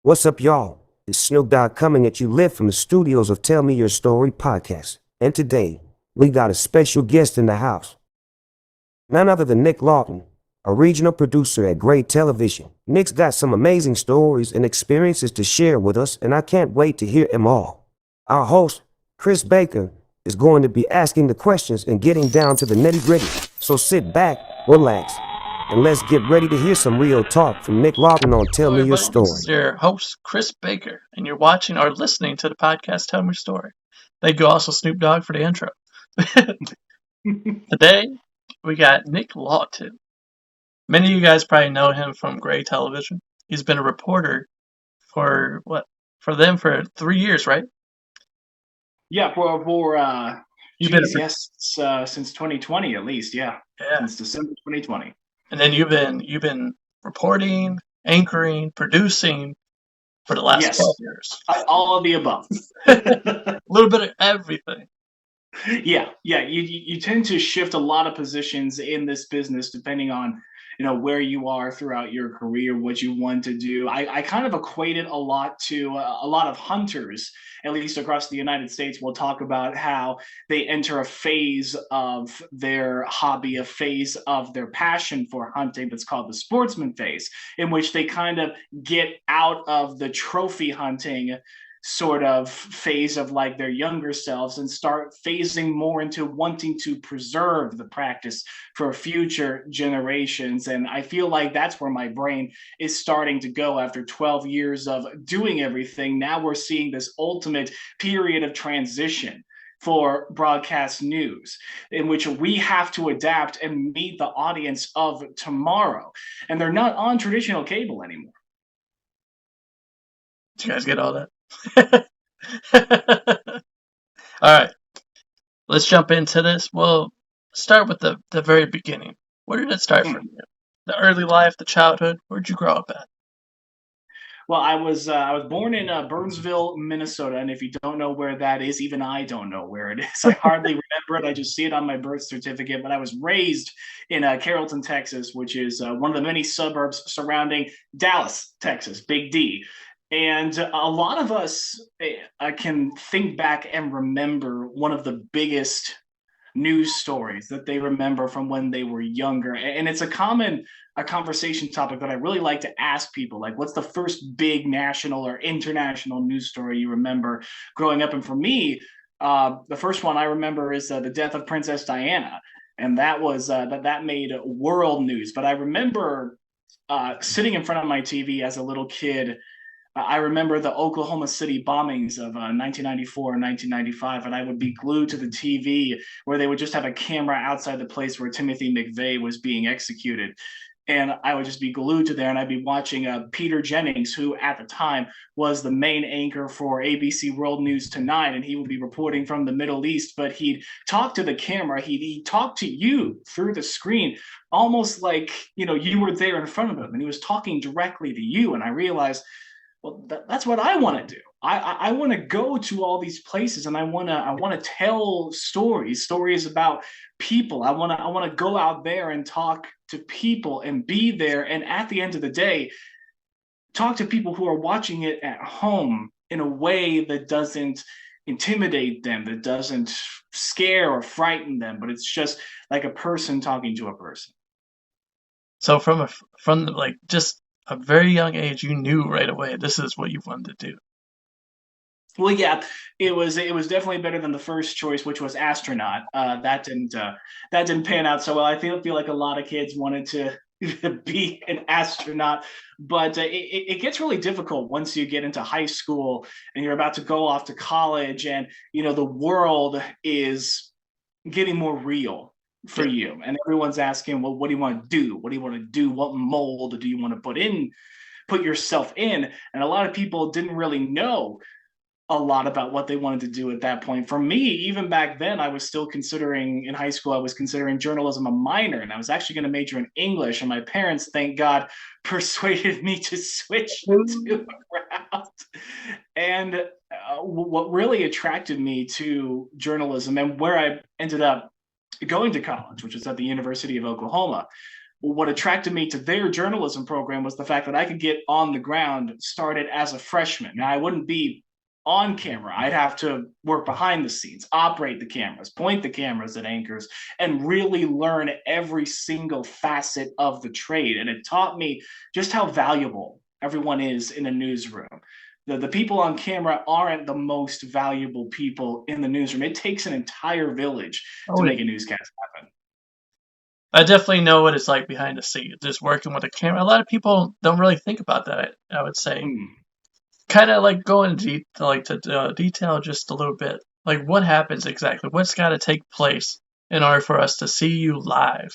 What's up, y'all? It's Snoop Dogg coming at you live from the studios of Tell Me Your Story podcast. And today, we got a special guest in the house. None other than Nick Lawton, a regional producer at Great Television. Nick's got some amazing stories and experiences to share with us, and I can't wait to hear them all. Our host, Chris Baker, is going to be asking the questions and getting down to the nitty-gritty. So sit back, relax, and let's get ready to hear some real talk from Nick Lawton on Tell Hello, Me Your everybody. This Story. is your host, Chris Baker, and you're watching or listening to the podcast Tell Me Your Story. Thank you also, Snoop Dogg, for the intro. Today, we got Nick Lawton. Many of you guys probably know him from Gray Television. He's been a reporter for them for 3 years, right? Yeah, You've been yes, since 2020 at least, yeah, since December 2020. And then you've been reporting, anchoring, producing for the last 12 years. All of the above. A little bit of everything. Yeah. You tend to shift a lot of positions in this business depending on where you are throughout your career, what you want to do. I kind of equate it a lot to a lot of hunters, at least across the United States, will talk about how they enter a phase of their hobby, a phase of their passion for hunting that's called the sportsman phase, in which they kind of get out of the trophy hunting sort of phase of like their younger selves and start phasing more into wanting to preserve the practice for future generations. And I feel like that's where my brain is starting to go after 12 years of doing everything. Now we're seeing this ultimate period of transition for broadcast news, in which we have to adapt and meet the audience of tomorrow. And they're not on traditional cable anymore. Did you guys get all that? All right, let's jump into this. We'll start with the very beginning. Where did it start for you? The early life, the childhood. Where'd you grow up at? Well, I was born in Burnsville, Minnesota, and if you don't know where that is, even I don't know where it is. I hardly remember it. I just see it on my birth certificate. But I was raised in Carrollton, Texas, which is one of the many suburbs surrounding Dallas, Texas, Big D. And a lot of us can think back and remember one of the biggest news stories that they remember from when they were younger. And it's a conversation topic that I really like to ask people, like, what's the first big national or international news story you remember growing up? And for me, the first one I remember is the death of Princess Diana. And that was that made world news. But I remember sitting in front of my TV as a little kid. I remember the Oklahoma City bombings of 1994 and 1995, and I would be glued to the TV where they would just have a camera outside the place where Timothy McVeigh was being executed. And I would just be glued to there, and I'd be watching Peter Jennings, who at the time was the main anchor for ABC World News Tonight, and he would be reporting from the Middle East, but he'd talk to the camera, he'd talk to you through the screen, almost like, you were there in front of him, and he was talking directly to you. And I realized, well, that's what I want to do. I want to go to all these places, and I want to tell stories about people. I want to go out there and talk to people and be there. And at the end of the day, talk to people who are watching it at home in a way that doesn't intimidate them, that doesn't scare or frighten them, but it's just like a person talking to a person. So from just a very young age, you knew right away this is what you wanted to do. Well, yeah, it was definitely better than the first choice, which was astronaut. That didn't pan out so well. I feel like a lot of kids wanted to be an astronaut, but it gets really difficult once you get into high school and you're about to go off to college, and the world is getting more real for you, and everyone's asking, well, what do you want to do? What do you want to do? What mold do you want to put yourself in? And a lot of people didn't really know a lot about what they wanted to do at that point. For me, even back then, I was still considering, in high school, I was considering journalism a minor, and I was actually going to major in English. And my parents, thank God, persuaded me to switch to a route. And what really attracted me to journalism, and where I ended up going to college, which is at the University of Oklahoma, what attracted me to their journalism program was the fact that I could get on the ground started as a freshman. Now, I wouldn't be on camera. I'd have to work behind the scenes, operate the cameras, point the cameras at anchors, and really learn every single facet of the trade. And it taught me just how valuable everyone is in a newsroom. The people on camera aren't the most valuable people in the newsroom. It takes an entire village to make a newscast happen. I definitely know what it's like behind the scenes, just working with a camera. A lot of people don't really think about that, I would say. Kind of like go into detail just a little bit. Like, what happens exactly? What's got to take place in order for us to see you live?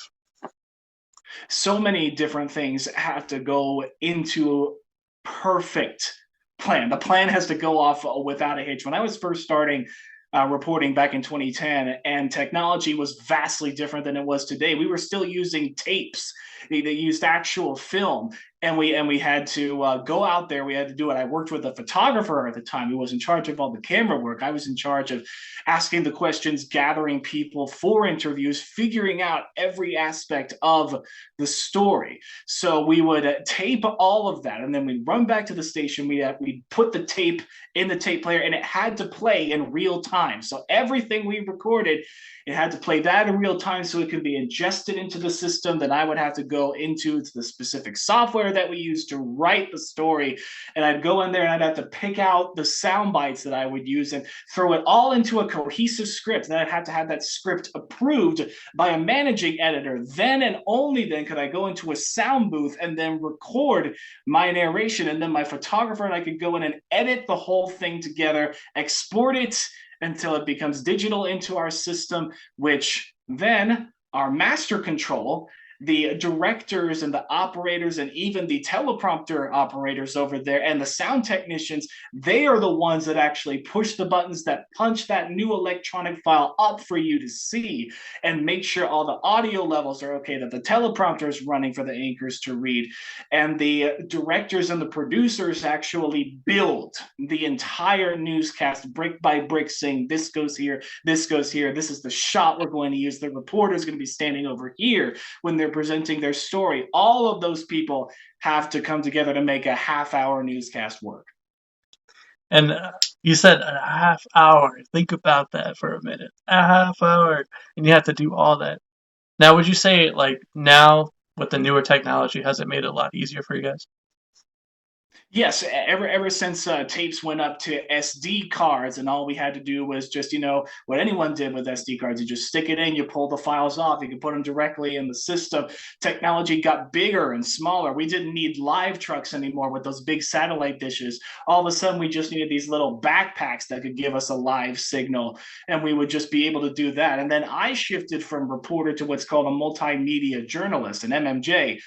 So many different things have to go into perfect plan. The plan has to go off without a hitch. When I was first starting reporting back in 2010, and technology was vastly different than it was today, we were still using tapes. They used actual film, and we had to go out there. We had to do it. I worked with a photographer at the time who was in charge of all the camera work. I was in charge of asking the questions, gathering people for interviews, figuring out every aspect of the story. So we would tape all of that, and then we'd run back to the station. We'd put the tape in the tape player, and it had to play in real time. So everything we recorded, it had to play that in real time so it could be ingested into the system. Then I would have to go into the specific software that we used to write the story. And I'd go in there and I'd have to pick out the sound bites that I would use and throw it all into a cohesive script. Then I'd have to have that script approved by a managing editor. Then and only then could I go into a sound booth and then record my narration. And then my photographer and I could go in and edit the whole thing together, export it until it becomes digital into our system, which then our master control, the directors and the operators and even the teleprompter operators over there and the sound technicians, they are the ones that actually push the buttons that punch that new electronic file up for you to see and make sure all the audio levels are okay, that the teleprompter is running for the anchors to read. And the directors and the producers actually build the entire newscast brick by brick, saying this goes here, this goes here, this is the shot we're going to use, the reporter is going to be standing over here when they're presenting their story. All of those people have to come together to make a half-hour newscast work. And you said a half hour. Think about that for a minute. A half hour. And you have to do all that. Now, would you say, like, now with the newer technology, has it made it a lot easier for you guys? Yes, ever since tapes went up to SD cards, and all we had to do was just, what anyone did with SD cards, you just stick it in, you pull the files off, you can put them directly in the system. Technology got bigger and smaller. We didn't need live trucks anymore with those big satellite dishes. All of a sudden, we just needed these little backpacks that could give us a live signal, and we would just be able to do that. And then I shifted from reporter to what's called a multimedia journalist, an MMJ,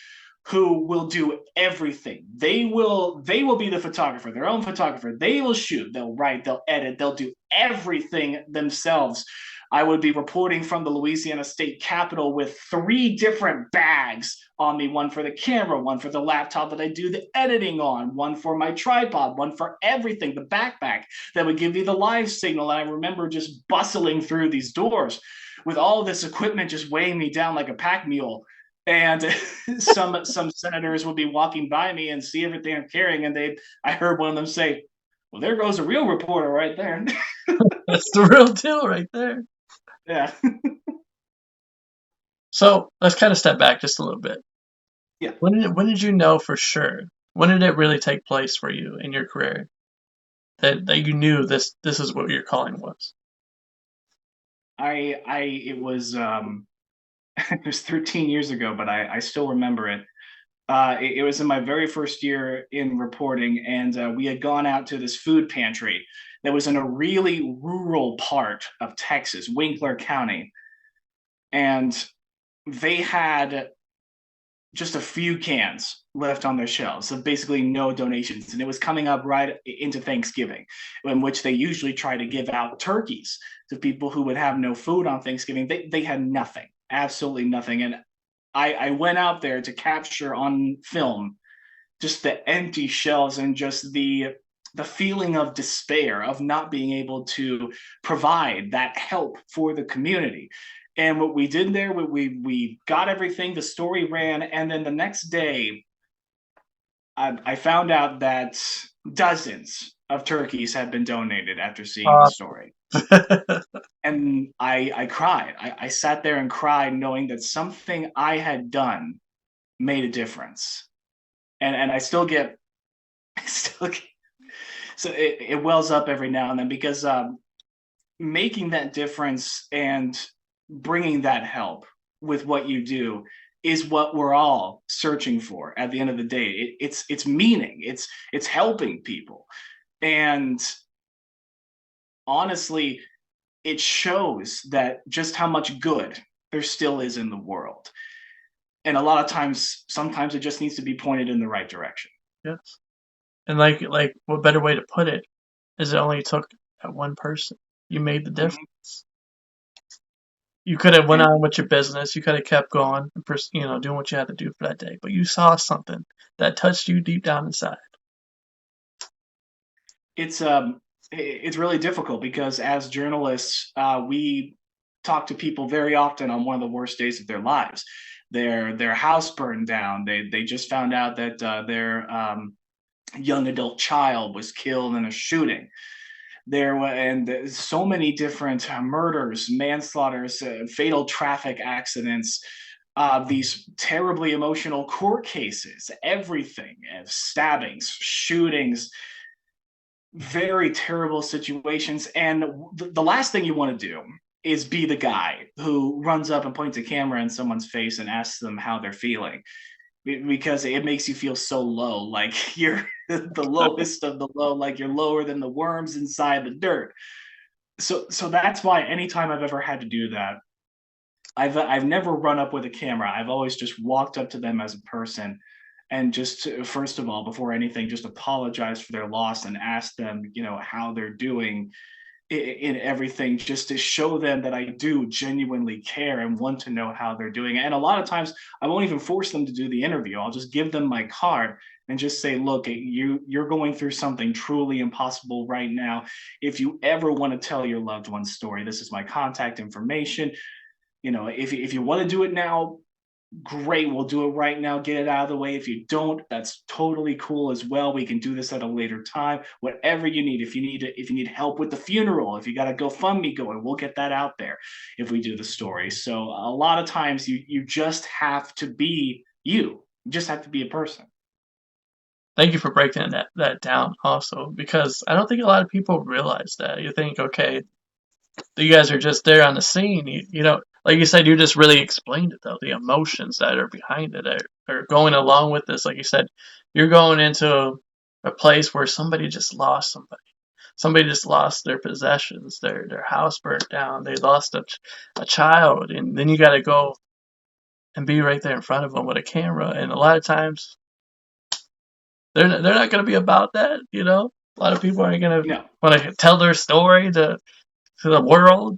who will do everything. They will be the photographer, their own photographer. They will shoot, they'll write, they'll edit, they'll do everything themselves. I would be reporting from the Louisiana State Capitol with 3 different bags on me, one for the camera, one for the laptop that I do the editing on, one for my tripod, one for everything, the backpack that would give me the live signal. And I remember just bustling through these doors with all this equipment just weighing me down like a pack mule. And some senators would be walking by me and see everything I'm carrying, and I heard one of them say, "Well, there goes a real reporter right there." That's the real deal right there. Yeah. So let's kind of step back just a little bit. Yeah. When did you know for sure? When did it really take place for you in your career that you knew this is what your calling was? It was it was 13 years ago, but I still remember it. It was in my very first year in reporting, and we had gone out to this food pantry that was in a really rural part of Texas, Winkler County. And they had just a few cans left on their shelves, so basically no donations. And it was coming up right into Thanksgiving, in which they usually try to give out turkeys to people who would have no food on Thanksgiving. They had nothing. Absolutely nothing. And I went out there to capture on film just the empty shelves and just the feeling of despair of not being able to provide that help for the community. And what we did there, we got everything, the story ran, and then the next day, I found out that dozens of turkeys had been donated after seeing the story. And I cried. I sat there and cried, knowing that something I had done made a difference. And I still get, so it wells up every now and then, because making that difference and bringing that help with what you do is what we're all searching for at the end of the day. It's meaning, it's helping people. And honestly, it shows that just how much good there still is in the world. And a lot of times, sometimes it just needs to be pointed in the right direction. Yes. And like what better way to put it is it only took that one person. You made the difference. You could have went on with your business. You could have kept going and doing what you had to do for that day. But you saw something that touched you deep down inside. It's really difficult, because as journalists, we talk to people very often on one of the worst days of their lives. Their house burned down. They just found out that their young adult child was killed in a shooting. And so many different murders, manslaughters, fatal traffic accidents, these terribly emotional court cases, everything, stabbings, shootings, very terrible situations. And the last thing you want to do is be the guy who runs up and points a camera in someone's face and asks them how they're feeling, because it makes you feel so low, like you're the lowest of the low, like you're lower than the worms inside the dirt. So that's why anytime I've ever had to do that, I've never run up with a camera. I've always just walked up to them as a person, and just first of all, before anything, just apologize for their loss and ask them, how they're doing in everything, just to show them that I do genuinely care and want to know how they're doing. And a lot of times I won't even force them to do the interview. I'll just give them my card and just say, look, you're going through something truly impossible right now. If you ever want to tell your loved one's story, this is my contact information. If you want to do it now, great, we'll do it right now, get it out of the way. If you don't, that's totally cool as well. We can do this at a later time. Whatever you need. If you need help with the funeral, if you got a GoFundMe going, we'll get that out there if we do the story. So a lot of times you just have to be you. You just have to be a person. Thank you for breaking that down also, because I don't think a lot of people realize that. You think, okay, you guys are just there on the scene. Like you said, you just really explained it, though. The emotions that are behind it are going along with this. Like you said, you're going into a place where somebody just lost somebody. Somebody just lost their possessions. Their house burnt down. They lost a child. And then you got to go and be right there in front of them with a camera. And a lot of times, they're not going to be about that, A lot of people aren't going to want to tell their story to the world.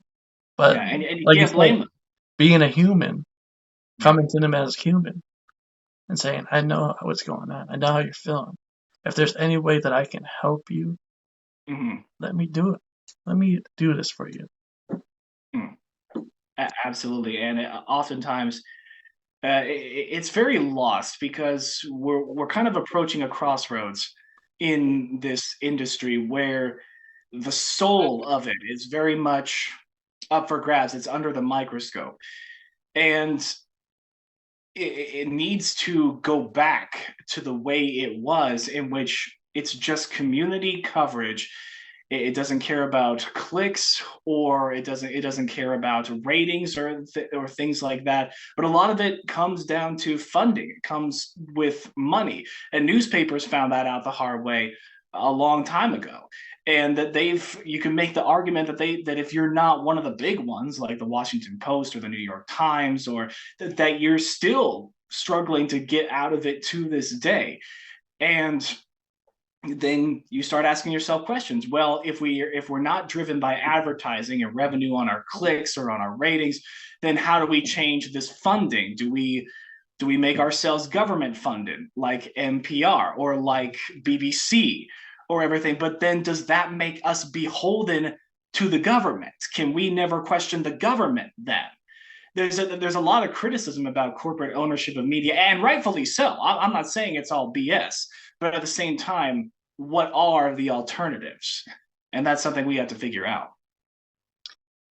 But and you like can't blame them. Being a human, coming to them as human and saying, I know what's going on. I know how you're feeling. If there's any way that I can help you, let me do it. Let me do this for you. Absolutely. And oftentimes it's very lost, because we're kind of approaching a crossroads in this industry where the soul of it is very much up for grabs. It's under the microscope, and it needs to go back to the way it was, in which it's just community coverage. It doesn't care about clicks, or it doesn't care about ratings or things like that. But a lot of it comes down to funding. It comes with money, and newspapers found that out the hard way a long time ago. And that you can make the argument that if you're not one of the big ones like the Washington Post or the New York Times, or that you're still struggling to get out of it to this day. And then you start asking yourself questions. Well, if we're not driven by advertising and revenue on our clicks or on our ratings, then how do we change this funding? Do we make ourselves government funded like NPR or like BBC or everything? But then does that make us beholden to the government? Can we never question the government then? there's a lot of criticism about corporate ownership of media, and rightfully so. I'm not saying it's all BS, but at the same time, what are the alternatives? And that's something we have to figure out.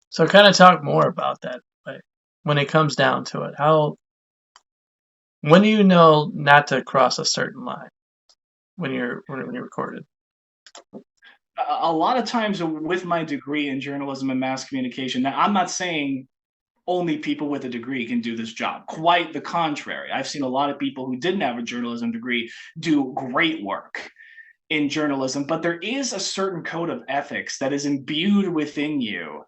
So kind of talk more about that. Like when it comes down to it, when do you know not to cross a certain line when you're recorded? A lot of times with my degree in journalism and mass communication, now I'm not saying only people with a degree can do this job. Quite the contrary. I've seen a lot of people who didn't have a journalism degree do great work in journalism, but there is a certain code of ethics that is imbued within you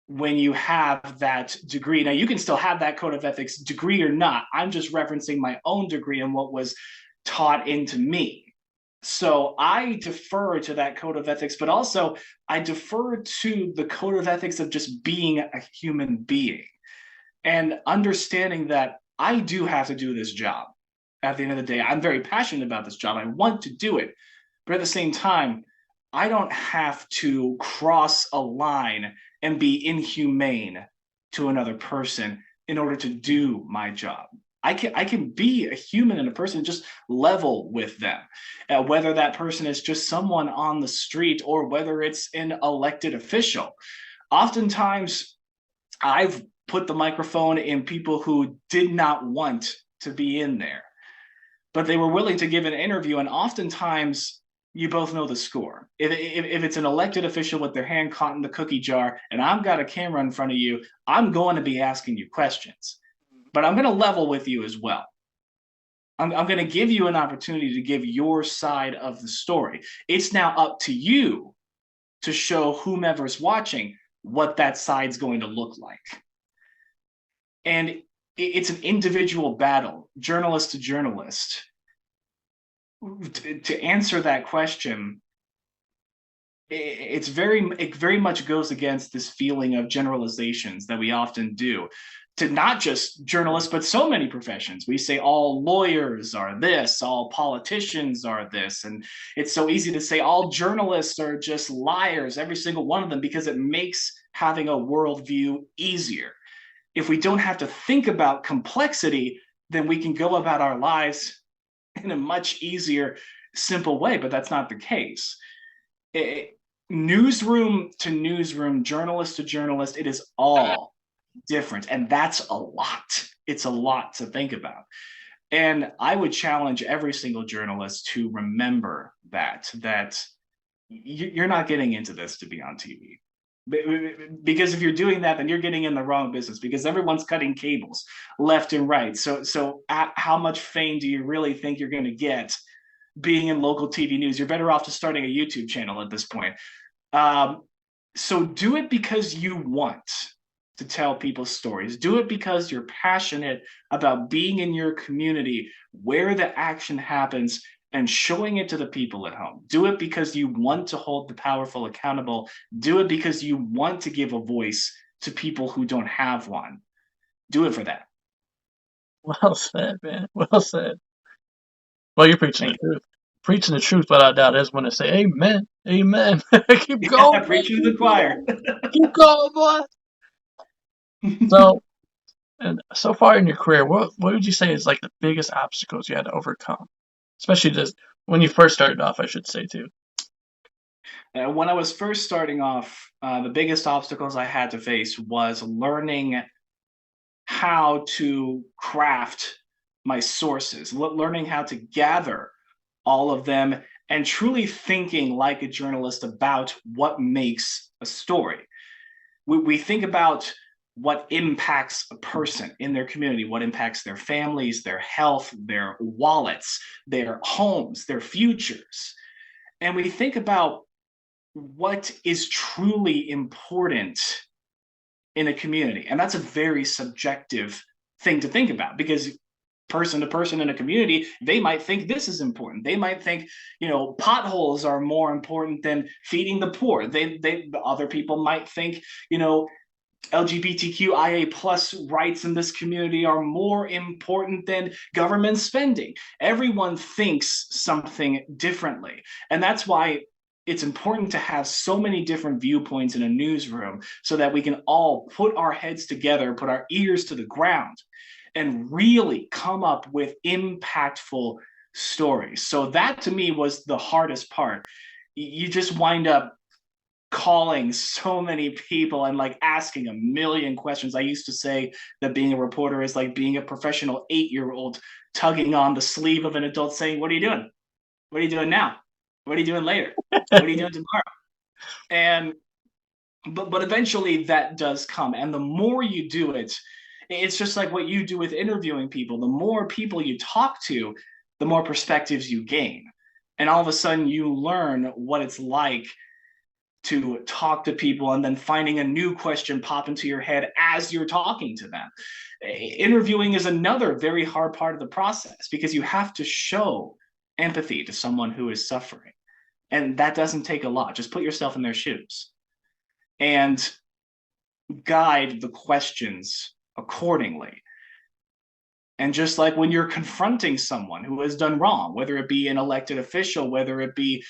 when you have that degree. Now, you can still have that code of ethics, degree or not. I'm just referencing my own degree and what was taught into me. So I defer to that code of ethics, but also I defer to the code of ethics of just being a human being and understanding that I do have to do this job. At the end of the day, I'm very passionate about this job. I want to do it. But at the same time, I don't have to cross a line and be inhumane to another person in order to do my job. I can be a human and a person, just level with them, whether that person is just someone on the street or whether it's an elected official. Oftentimes, I've put the microphone in people who did not want to be in there, but they were willing to give an interview, and oftentimes you both know the score. If it's an elected official with their hand caught in the cookie jar and I've got a camera in front of you, I'm going to be asking you questions. But I'm going to level with you as well. I'm going to give you an opportunity to give your side of the story. It's now up to you to show whomever's watching what that side's going to look like. And it's an individual battle, journalist to journalist. To answer that question, it very much goes against this feeling of generalizations that we often do to not just journalists, but so many professions. We say all lawyers are this, all politicians are this, and it's so easy to say all journalists are just liars, every single one of them, because it makes having a worldview easier. If we don't have to think about complexity, then we can go about our lives in a much easier, simple way, but that's not the case. Newsroom to newsroom, journalist to journalist, it is all different, and that's a lot. It's a lot to think about. And I would challenge every single journalist to remember that you're not getting into this to be on TV. Because if you're doing that, then you're getting in the wrong business, because everyone's cutting cables left and right. So how much fame do you really think you're going to get being in local TV news? You're better off just starting a YouTube channel at this point. So do it because you want to tell people stories. Do it because you're passionate about being in your community where the action happens and showing it to the people at home. Do it because you want to hold the powerful accountable. Do it because you want to give a voice to people who don't have one. Do it for that. Well said, man. Well said. Well, you're preaching the truth. Preaching the truth without doubt. I just want to say amen. Amen. Keep going. Preaching to the choir. Keep going, boy. So, and so far in your career, what would you say is like the biggest obstacles you had to overcome? Especially just when you first started off, I should say, too. When I was first starting off, the biggest obstacles I had to face was learning how to craft my sources, learning how to gather all of them, and truly thinking like a journalist about what makes a story. We think about what impacts a person in their community, what impacts their families, their health, their wallets, their homes, their futures. And we think about what is truly important in a community. And that's a very subjective thing to think about, because person to person in a community, they might think this is important. They might think, potholes are more important than feeding the poor. Other people might think, LGBTQIA plus rights in this community are more important than government spending. Everyone thinks something differently. And that's why it's important to have so many different viewpoints in a newsroom so that we can all put our heads together, put our ears to the ground, and really come up with impactful stories. So that to me was the hardest part. You just wind up calling so many people and like asking a million questions. I used to say that being a reporter is like being a professional 8-year-old tugging on the sleeve of an adult saying, "What are you doing? What are you doing now? What are you doing later? What are you doing tomorrow?" And but eventually that does come. And the more you do it, it's just like what you do with interviewing people. The more people you talk to, the more perspectives you gain. And all of a sudden you learn what it's like to talk to people and then finding a new question pop into your head as you're talking to them. Interviewing is another very hard part of the process because you have to show empathy to someone who is suffering. And that doesn't take a lot. Just put yourself in their shoes and guide the questions accordingly. And just like when you're confronting someone who has done wrong, whether it be an elected official, whether it be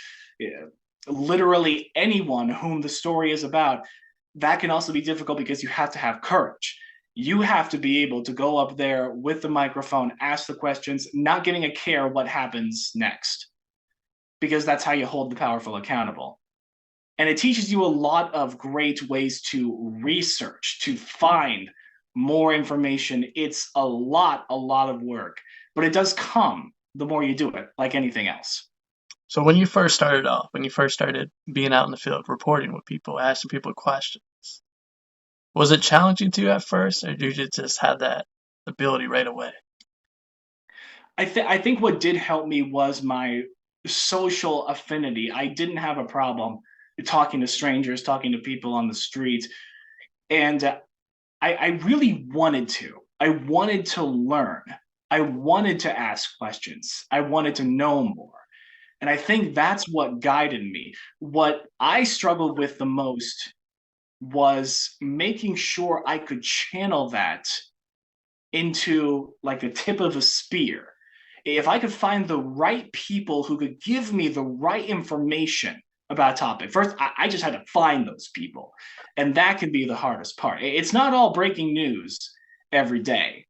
literally anyone whom the story is about, that can also be difficult because you have to have courage. You have to be able to go up there with the microphone, ask the questions, not giving a care what happens next, because that's how you hold the powerful accountable. And it teaches you a lot of great ways to research, to find more information. It's a lot of work, but it does come the more you do it, like anything else. So when you first started off, when you first started being out in the field, reporting with people, asking people questions, was it challenging to you at first, or did you just have that ability right away? I think what did help me was my social affinity. I didn't have a problem talking to strangers, talking to people on the street. And I really wanted to. I wanted to learn. I wanted to ask questions. I wanted to know more. And I think that's what guided me. What I struggled with the most was making sure I could channel that into like the tip of a spear. If I could find the right people who could give me the right information about a topic, first, I just had to find those people. And that could be the hardest part. It's not all breaking news every day.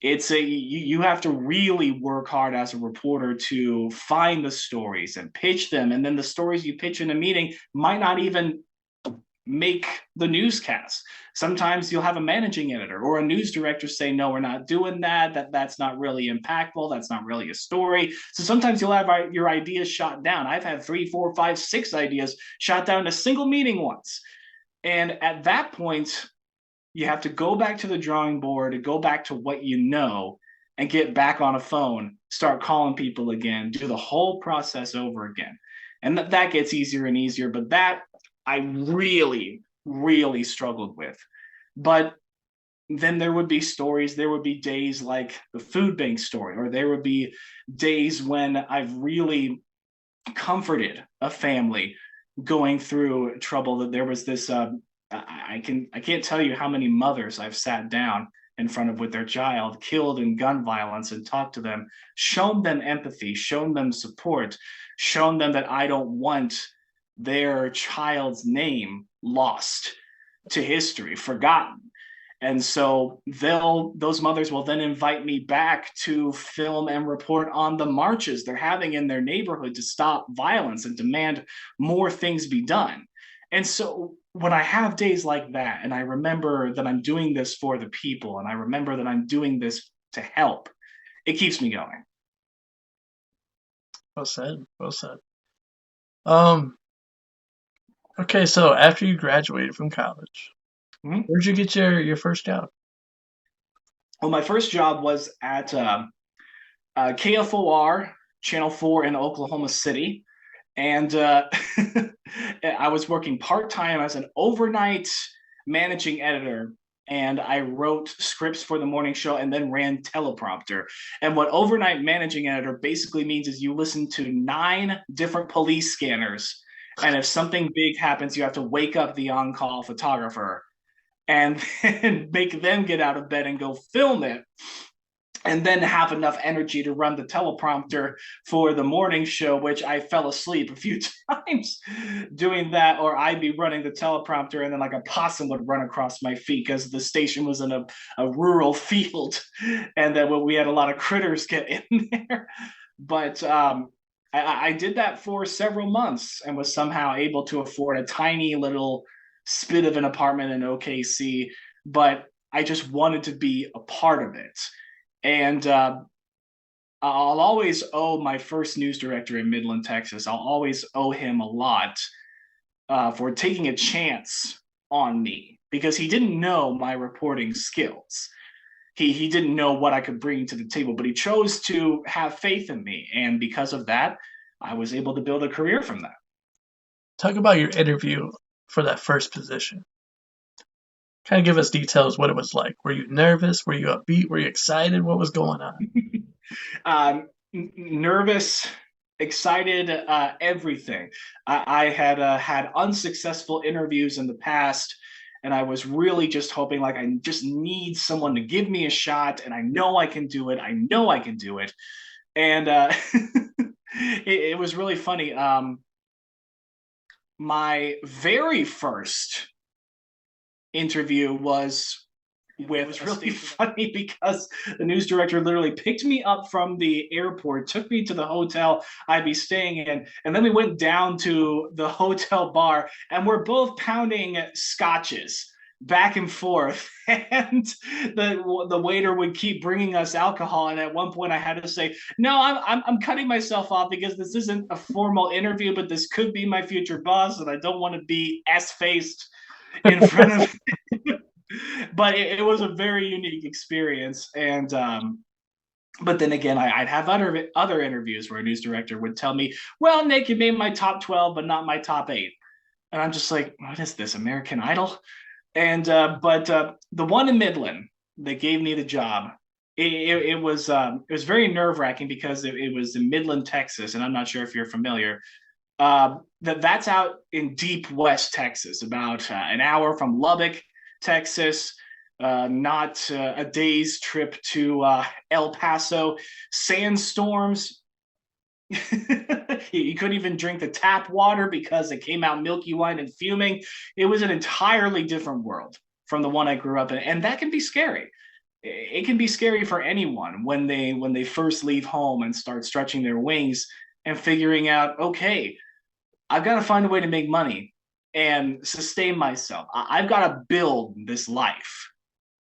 You have to really work hard as a reporter to find the stories and pitch them, and then the stories you pitch in a meeting might not even make the newscast. Sometimes you'll have a managing editor or a news director say, "No, we're not doing that. That's not really impactful. That's not really a story." So sometimes you'll have your ideas shot down. I've had 3, 4, 5, 6 ideas shot down in a single meeting once, and at that point you have to go back to the drawing board and go back to what you know and get back on a phone, start calling people again, do the whole process over again. And that gets easier and easier, but that I really, really struggled with. But then there would be stories, there would be days like the food bank story, or there would be days when I've really comforted a family going through trouble. That there was this I can't tell you how many mothers I've sat down in front of with their child killed in gun violence and talked to them, shown them empathy, shown them support, shown them that I don't want their child's name lost to history, forgotten. And so those mothers will then invite me back to film and report on the marches they're having in their neighborhood to stop violence and demand more things be done. And so when I have days like that, and I remember that I'm doing this for the people, and I remember that I'm doing this to help, it keeps me going. Well said. Well said. Okay, so after you graduated from college, where'd you get your first job? Well, my first job was at KFOR, Channel 4 in Oklahoma City. And I was working part-time as an overnight managing editor, and I wrote scripts for the morning show and then ran teleprompter. And what overnight managing editor basically means is you listen to 9 different police scanners, and if something big happens, you have to wake up the on-call photographer and then make them get out of bed and go film it. and then have enough energy to run the teleprompter for the morning show, which I fell asleep a few times doing that, or I'd be running the teleprompter and then like a possum would run across my feet because the station was in a rural field, and then we had a lot of critters get in there. But I did that for several months and was somehow able to afford a tiny little spit of an apartment in OKC, but I just wanted to be a part of it. And I'll always owe my first news director in Midland, Texas. I'll always owe him a lot for taking a chance on me, because he didn't know my reporting skills. He didn't know what I could bring to the table, but he chose to have faith in me. And because of that, I was able to build a career from that. Talk about your interview for that first position. Kind of give us details what it was like. Were you nervous? Were you upbeat? Were you excited? What was going on? Nervous, excited, everything. I had had unsuccessful interviews in the past, and I was really just hoping, like, I just need someone to give me a shot, and I know I can do it. I know I can do it. And it was really funny. My very first interview was really funny because the news director literally picked me up from the airport, took me to the hotel I'd be staying in, and then we went down to the hotel bar, and we're both pounding scotches back and forth, and the waiter would keep bringing us alcohol, and at one point I had to say, no, I'm cutting myself off because this isn't a formal interview, but this could be my future boss, and I don't want to be ass-faced in front of him. But it was a very unique experience. And but then again, I'd have other interviews where a news director would tell me, well, Nick, you made my top 12 but not my top 8, and I'm just like, what is this, American Idol? And but the one in Midland that gave me the job, it was very nerve-wracking because it was in Midland, Texas, and I'm not sure if you're familiar. That's out in deep West Texas, about an hour from Lubbock, Texas, not a day's trip to El Paso. Sandstorms. You couldn't even drink the tap water because it came out milky white and fuming. It was an entirely different world from the one I grew up in, and that can be scary. It can be scary for anyone when they first leave home and start stretching their wings and figuring out, okay, I've got to find a way to make money and sustain myself. I've got to build this life,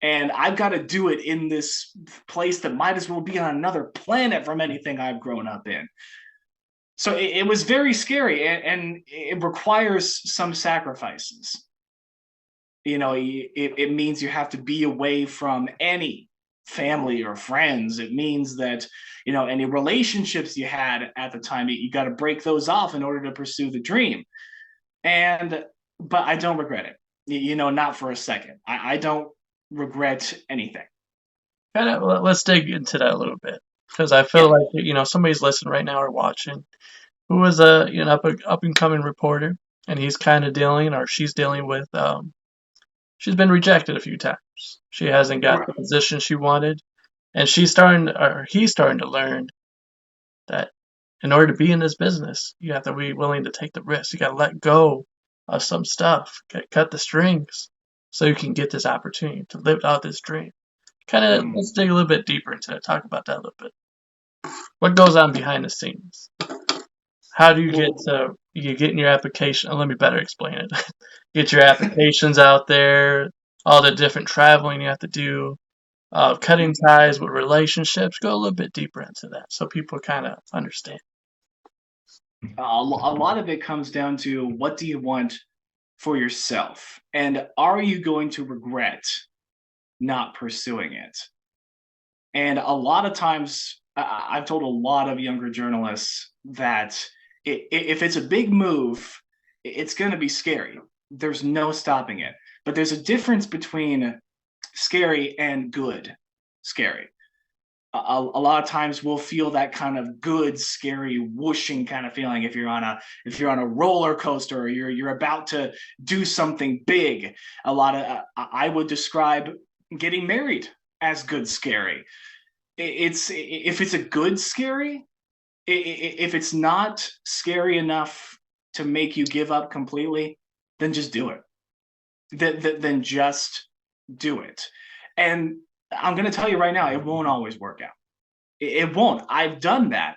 and I've got to do it in this place that might as well be on another planet from anything I've grown up in. So it was very scary, and it requires some sacrifices. You know, it means you have to be away from any family or friends. It means that, you know, any relationships you had at the time, you got to break those off in order to pursue the dream. But I don't regret it, you know, not for a second. I don't regret anything. Kind of, let's dig into that a little bit, because I feel like, you know, somebody's listening right now or watching who was a, you know, up and coming reporter, and he's kind of dealing, or she's dealing with, she's been rejected a few times. She hasn't got the position she wanted, and he's starting to learn that in order to be in this business, you have to be willing to take the risk. You got to let go of some stuff, cut the strings, so you can get this opportunity to live out this dream. Kind of, let's dig a little bit deeper into it. Talk about that a little bit. What goes on behind the scenes? How do you get in your application? Let me better explain it. Get your applications out there, all the different traveling you have to do, cutting ties with relationships. Go a little bit deeper into that so people kind of understand. A lot of it comes down to, what do you want for yourself? And are you going to regret not pursuing it? And a lot of times, I've told a lot of younger journalists that if it's a big move, it's going to be scary. There's no stopping it. But there's a difference between scary and good scary. A lot of times we'll feel that kind of good, scary, whooshing kind of feeling if you're on a roller coaster, or you're about to do something big. I would describe getting married as good, scary. it's if it's a good scary, if it's not scary enough to make you give up completely, then just do it. Then just do it. And I'm going to tell you right now, it won't always work out. It won't. I've done that,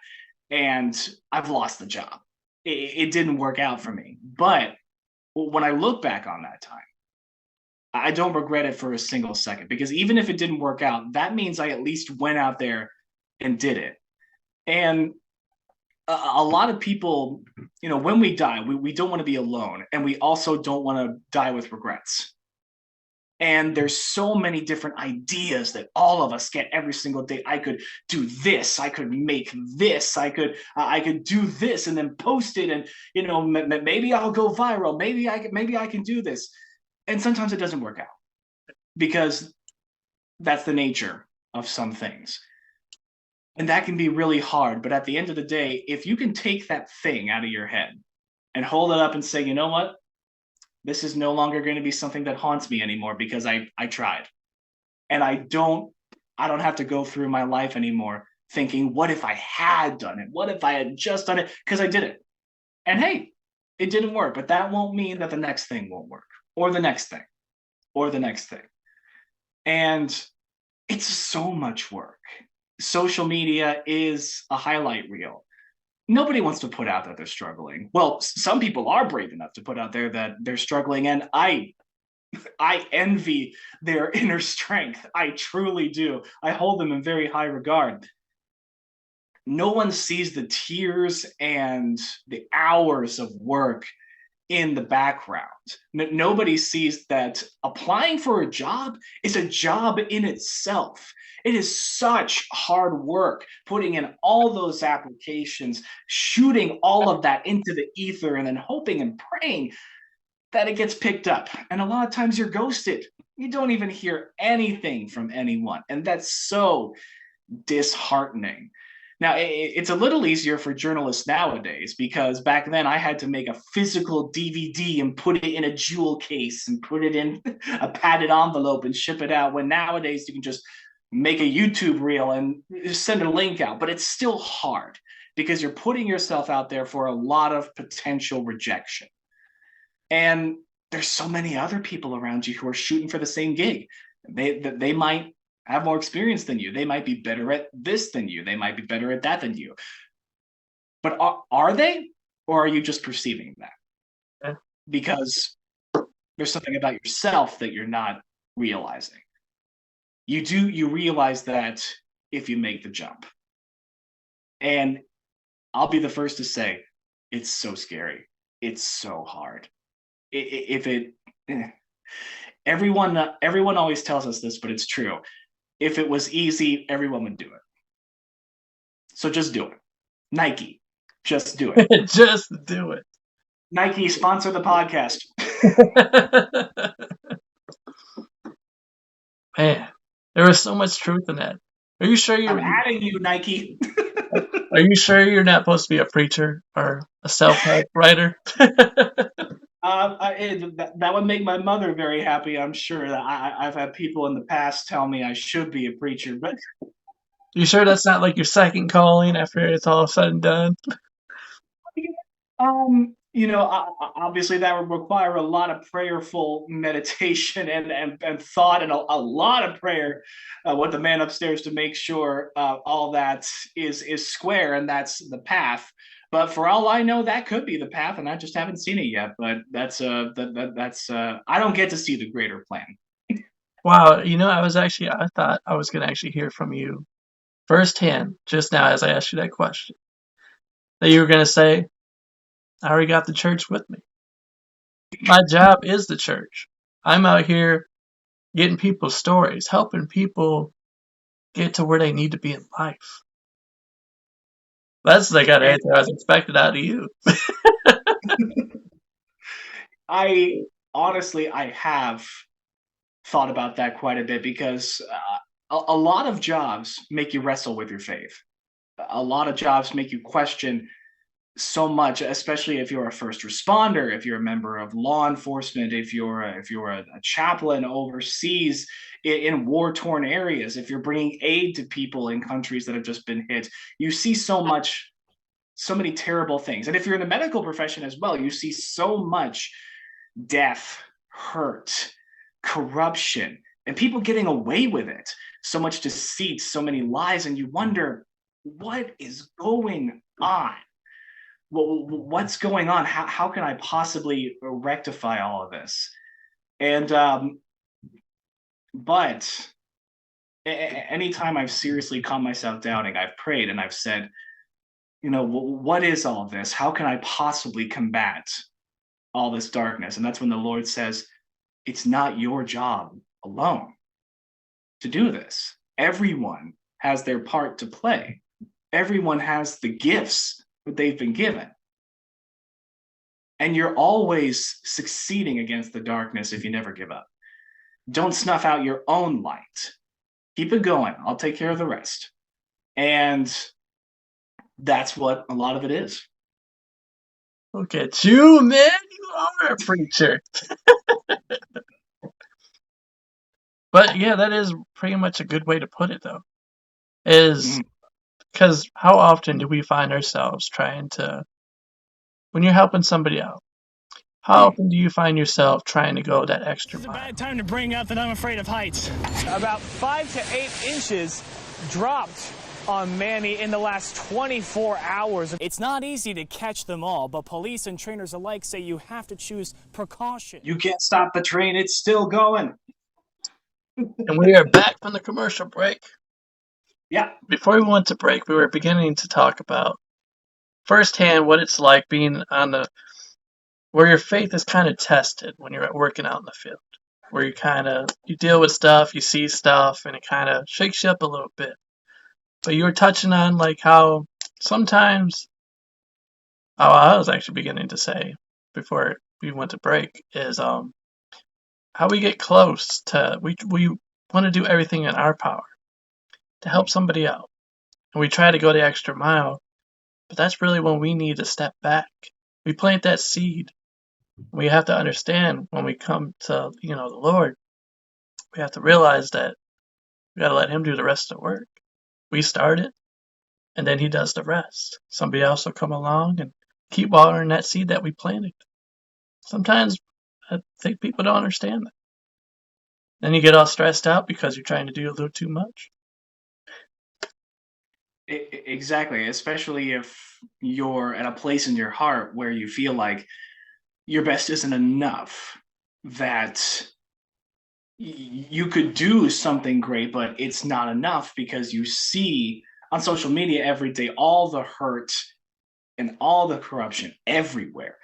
and I've lost the job. It didn't work out for me. But when I look back on that time, I don't regret it for a single second, because even if it didn't work out, that means I at least went out there and did it. And a lot of people, when we die, we don't want to be alone, and we also don't want to die with regrets. And there's so many different ideas that all of us get every single day. I could do this, I could make this, I could do this and then post it, and maybe I'll go viral, maybe I can do this. And sometimes it doesn't work out, because that's the nature of some things. And that can be really hard. But at the end of the day, if you can take that thing out of your head and hold it up and say, you know what? This is no longer going to be something that haunts me anymore, because I tried. And I don't have to go through my life anymore thinking, what if I had done it? What if I had just done it? Because I did it. And hey, it didn't work. But that won't mean that the next thing won't work, or the next thing, or the next thing. And it's so much work. Social media is a highlight reel. Nobody wants to put out that they're struggling. Well, some people are brave enough to put out there that they're struggling, and I envy their inner strength. I truly do. I hold them in very high regard. No one sees the tears and the hours of work in the background. Nobody sees that applying for a job is a job in itself. It is such hard work, putting in all those applications, shooting all of that into the ether, and then hoping and praying that it gets picked up. And a lot of times you're ghosted. You don't even hear anything from anyone. And that's so disheartening. Now, it's a little easier for journalists nowadays, because back then I had to make a physical DVD and put it in a jewel case and put it in a padded envelope and ship it out, when nowadays you can just make a YouTube reel and send a link out. But it's still hard, because you're putting yourself out there for a lot of potential rejection. And there's so many other people around you who are shooting for the same gig. They might have more experience than you. They might be better at this than you. They might be better at that than you. But are they? Or are you just perceiving that? Yeah. Because there's something about yourself that you're not realizing. You realize that if you make the jump. And I'll be the first to say, it's so scary. It's so hard. Everyone always tells us this, but it's true. If it was easy, everyone would do it. So just do it. Nike, just do it. Just do it. Nike, sponsor the podcast. Man, there was so much truth in that. Are you sure I'm adding you, Nike. Are you sure you're not supposed to be a preacher or a self-help writer? That would make my mother very happy. I'm sure that I've had people in the past tell me I should be a preacher, but You sure that's not like your second calling after it's all said and done? Obviously that would require a lot of prayerful meditation and thought, and a lot of prayer with the man upstairs to make sure all that is square and that's the path. But for all I know, that could be the path, and I just haven't seen it yet. But that's I don't get to see the greater plan. Wow, I thought I was going to actually hear from you firsthand just now as I asked you that question. That you were going to say, I already got the church with me. My job is the church. I'm out here getting people's stories, helping people get to where they need to be in life. That's the kind of answer I was expecting out of you. I have thought about that quite a bit, because a lot of jobs make you wrestle with your faith. A lot of jobs make you question, so much, especially if you're a first responder, if you're a member of law enforcement, if you're a chaplain overseas in war-torn areas, if you're bringing aid to people in countries that have just been hit, you see so many terrible things. And if you're in the medical profession as well, you see so much death, hurt, corruption, and people getting away with it. So much deceit, so many lies, and you wonder what is going on. What's going on? How can I possibly rectify all of this? And but anytime I've seriously calmed myself doubting, I've prayed and I've said, what is all this? How can I possibly combat all this darkness? And that's when the Lord says, it's not your job alone to do this. Everyone has their part to play. Everyone has the gifts that they've been given. And you're always succeeding against the darkness if you never give up. Don't snuff out your own light. Keep it going. I'll take care of the rest. And that's what a lot of it is. Look at you, man. You are a preacher. But yeah, that is pretty much a good way to put it, though. Is because how often do we find ourselves trying to, when you're helping somebody out, how often do you find yourself trying to go that extra It's a mile? bad time to bring up that I'm afraid of heights. About 5 to 8 inches dropped on Manny in the last 24 hours. It's not easy to catch them all, but police and trainers alike say you have to choose precaution. You can't stop the train. It's still going. And we are back from the commercial break. Yeah. Before we went to break, we were beginning to talk about firsthand what it's like being on the, where your faith is kind of tested when you're working out in the field, where you deal with stuff, you see stuff, and it kind of shakes you up a little bit. But you were touching on like how sometimes, I was actually beginning to say before we went to break is how we get close to, we want to do everything in our power to help somebody out, and we try to go the extra mile, but that's really when we need to step back. We plant that seed. We have to understand when we come to the Lord, we have to realize that we got to let Him do the rest of the work. We start it, and then He does the rest. Somebody else will come along and keep watering that seed that we planted. Sometimes I think people don't understand that. Then you get all stressed out because you're trying to do a little too much. Exactly, especially if you're at a place in your heart where you feel like your best isn't enough, that you could do something great, but it's not enough because you see on social media every day all the hurt and all the corruption everywhere.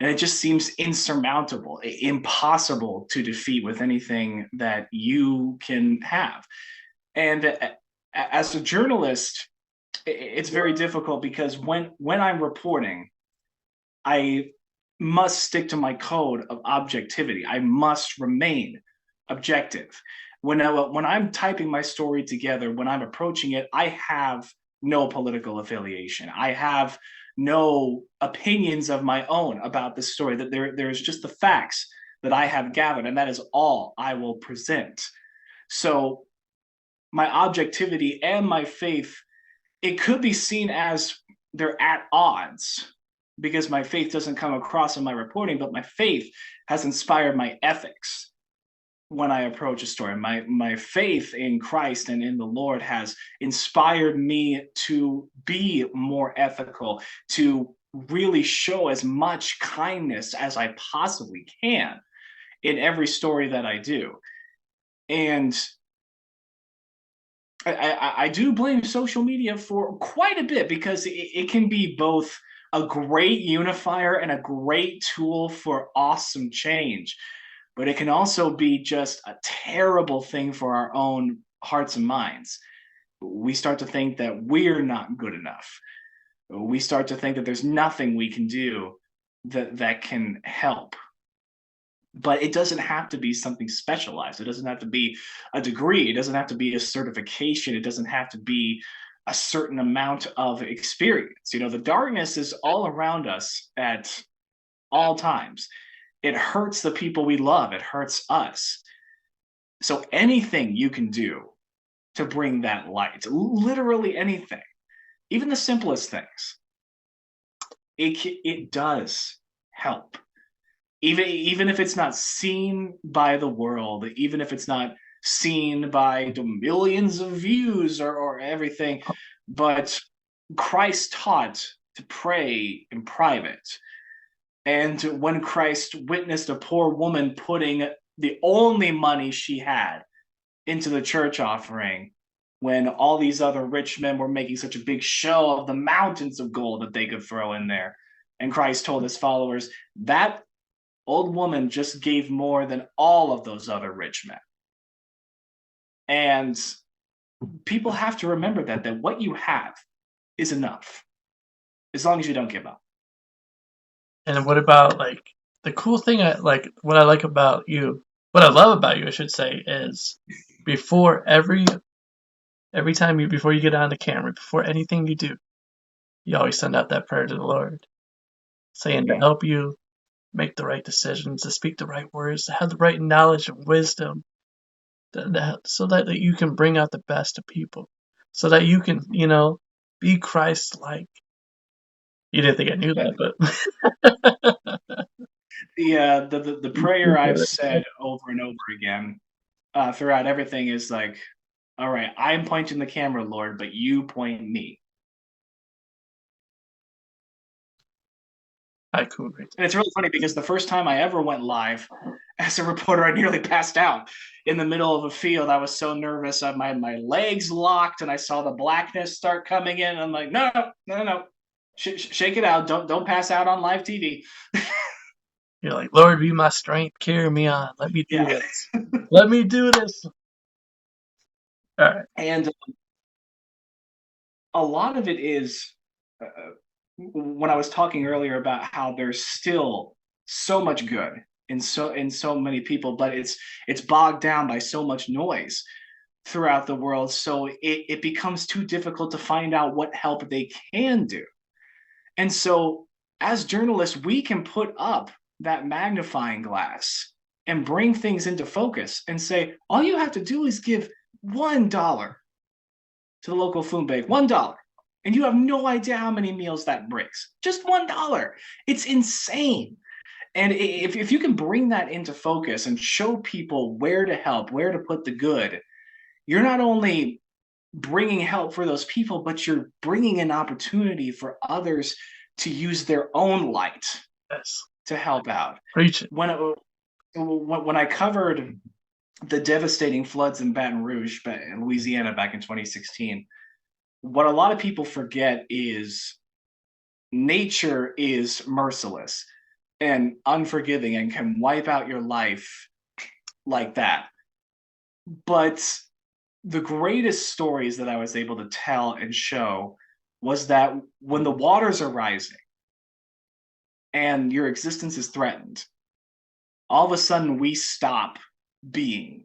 And it just seems insurmountable, impossible to defeat with anything that you can have. And as a journalist, it's very difficult because when I'm reporting, I must stick to my code of objectivity. I must remain objective. When I'm typing my story together, when I'm approaching it, I have no political affiliation. I have no opinions of my own about the story. That there's just the facts that I have gathered, and that is all I will present. So my objectivity and my faith, it could be seen as they're at odds because my faith doesn't come across in my reporting, but my faith has inspired my ethics when I approach a story. My faith in Christ and in the Lord has inspired me to be more ethical, to really show as much kindness as I possibly can in every story that I do. And I do blame social media for quite a bit because it can be both a great unifier and a great tool for awesome change, but it can also be just a terrible thing for our own hearts and minds. We start to think that we're not good enough. We start to think that there's nothing we can do that can help. But it doesn't have to be something specialized. It doesn't have to be a degree. It doesn't have to be a certification. It doesn't have to be a certain amount of experience. You know, the darkness is all around us at all times. It hurts the people we love, it hurts us. So anything you can do to bring that light, literally anything, even the simplest things, it does help. Even if it's not seen by the world, even if it's not seen by the millions of views or everything, but Christ taught to pray in private. And when Christ witnessed a poor woman putting the only money she had into the church offering, when all these other rich men were making such a big show of the mountains of gold that they could throw in there, and Christ told his followers, that old woman just gave more than all of those other rich men. And people have to remember that what you have is enough, as long as you don't give up. And what about like the cool thing? What I like about you, what I love about you, I should say, is before before you get on the camera, before anything you do, you always send out that prayer to the Lord, saying to help you make the right decisions, to speak the right words, to have the right knowledge and wisdom, so that you can bring out the best of people, so that you can, be Christ-like. You didn't think I knew that, but The prayer I've said over and over again throughout everything is like, all right, I'm pointing the camera, Lord, but you point me. Cool. And it's really funny because the first time I ever went live as a reporter, I nearly passed out in the middle of a field. I was so nervous. My legs locked, and I saw the blackness start coming in. I'm like, no. Shake it out. Don't pass out on live TV. You're like, Lord, be my strength. Carry me on. Let me do this. Let me do this. All right. And a lot of it is when I was talking earlier about how there's still so much good in so many people, but it's bogged down by so much noise throughout the world. So it becomes too difficult to find out what help they can do. And so as journalists, we can put up that magnifying glass and bring things into focus and say, all you have to do is give $1 to the local food bank, $1. And you have no idea how many meals that brings. Just $1. It's insane. And if you can bring that into focus and show people where to help, where to put the good, you're not only bringing help for those people, but you're bringing an opportunity for others to use their own light to help out. Preach it. When I covered the devastating floods in Baton Rouge, in Louisiana, back in 2016, what a lot of people forget is nature is merciless and unforgiving and can wipe out your life like that. But the greatest stories that I was able to tell and show was that when the waters are rising and your existence is threatened, all of a sudden we stop being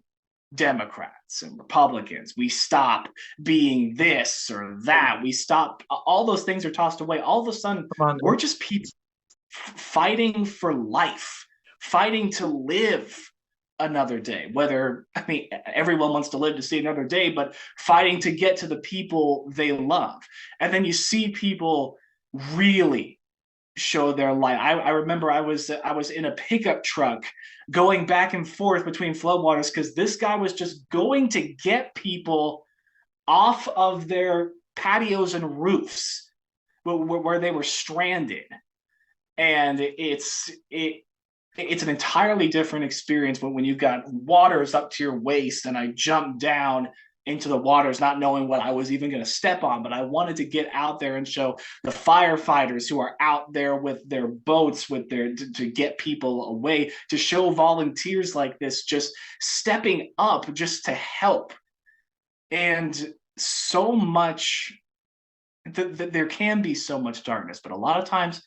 Democrats and Republicans. We stop being this or that. We stop, all those things are tossed away. All of a sudden, we're just people fighting for life, fighting to live another day. Whether, everyone wants to live to see another day, but fighting to get to the people they love. And then you see people really show their light. I remember I was in a pickup truck going back and forth between floodwaters because this guy was just going to get people off of their patios and roofs where they were stranded. And it's an entirely different experience when you've got waters up to your waist, and I jumped down into the waters not knowing what I was even going to step on, but I wanted to get out there and show the firefighters who are out there with their boats to get people away, to show volunteers like this just stepping up just to help. And so much there can be so much darkness, but a lot of times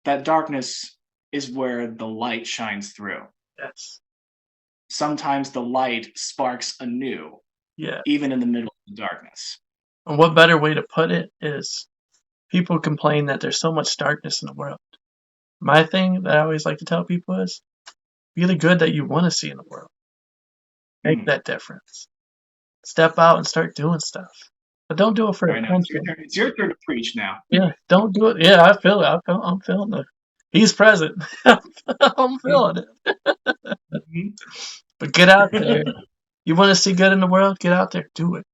that darkness is where the light shines through. Yes. Sometimes the light sparks anew. Yeah. Even in the middle of the darkness. And what better way to put it is people complain that there's so much darkness in the world. My thing that I always like to tell people is be the good that you want to see in the world. Make that difference. Step out and start doing stuff. But don't do it for attention. It's your turn to preach now. Yeah, don't do it. Yeah, I feel it. I'm feeling it. He's present. I'm feeling it. But get out there. You want to see good in the world? Get out there. Do it.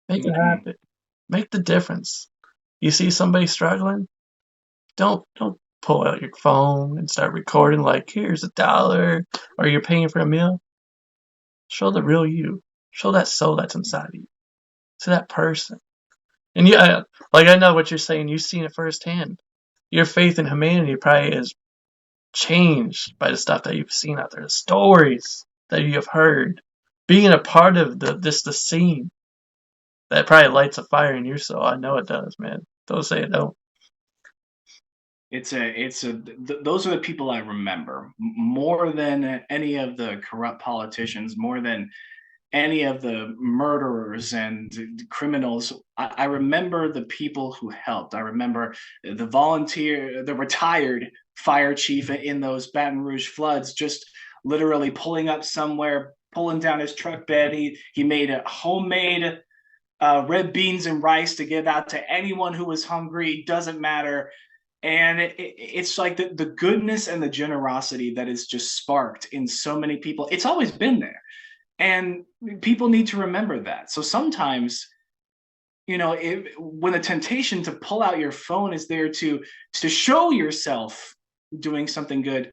Make it happen. Make the difference. You see somebody struggling? Don't pull out your phone and start recording like, here's $1, or you're paying for a meal. Show the real you. Show that soul that's inside of you. To that person. And yeah, like I know what you're saying. You've seen it firsthand. Your faith in humanity probably is changed by the stuff that you've seen out there, the stories that you have heard, being a part of the scene. That probably lights a fire in your soul. I know it does, man. Don't say it don't. Those are the people I remember more than any of the corrupt politicians, more than any of the murderers and criminals. I remember the people who helped. I remember the retired fire chief in those Baton Rouge floods, just literally pulling up somewhere, pulling down his truck bed. He made a homemade red beans and rice to give out to anyone who was hungry. Doesn't matter. And it's like the goodness and the generosity that is just sparked in so many people. It's always been there. And people need to remember that. So sometimes, when the temptation to pull out your phone is there to show yourself doing something good,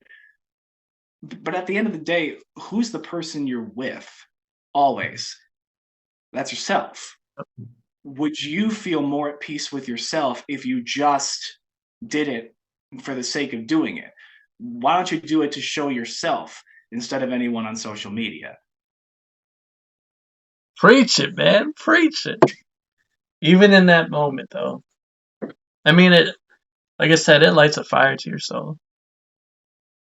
but at the end of the day, who's the person you're with? Always. That's yourself. Would you feel more at peace with yourself if you just did it for the sake of doing it? Why don't you do it to show yourself instead of anyone on social media? Preach it, man. Preach it. Even in that moment, though. I mean, like I said, it lights a fire to your soul.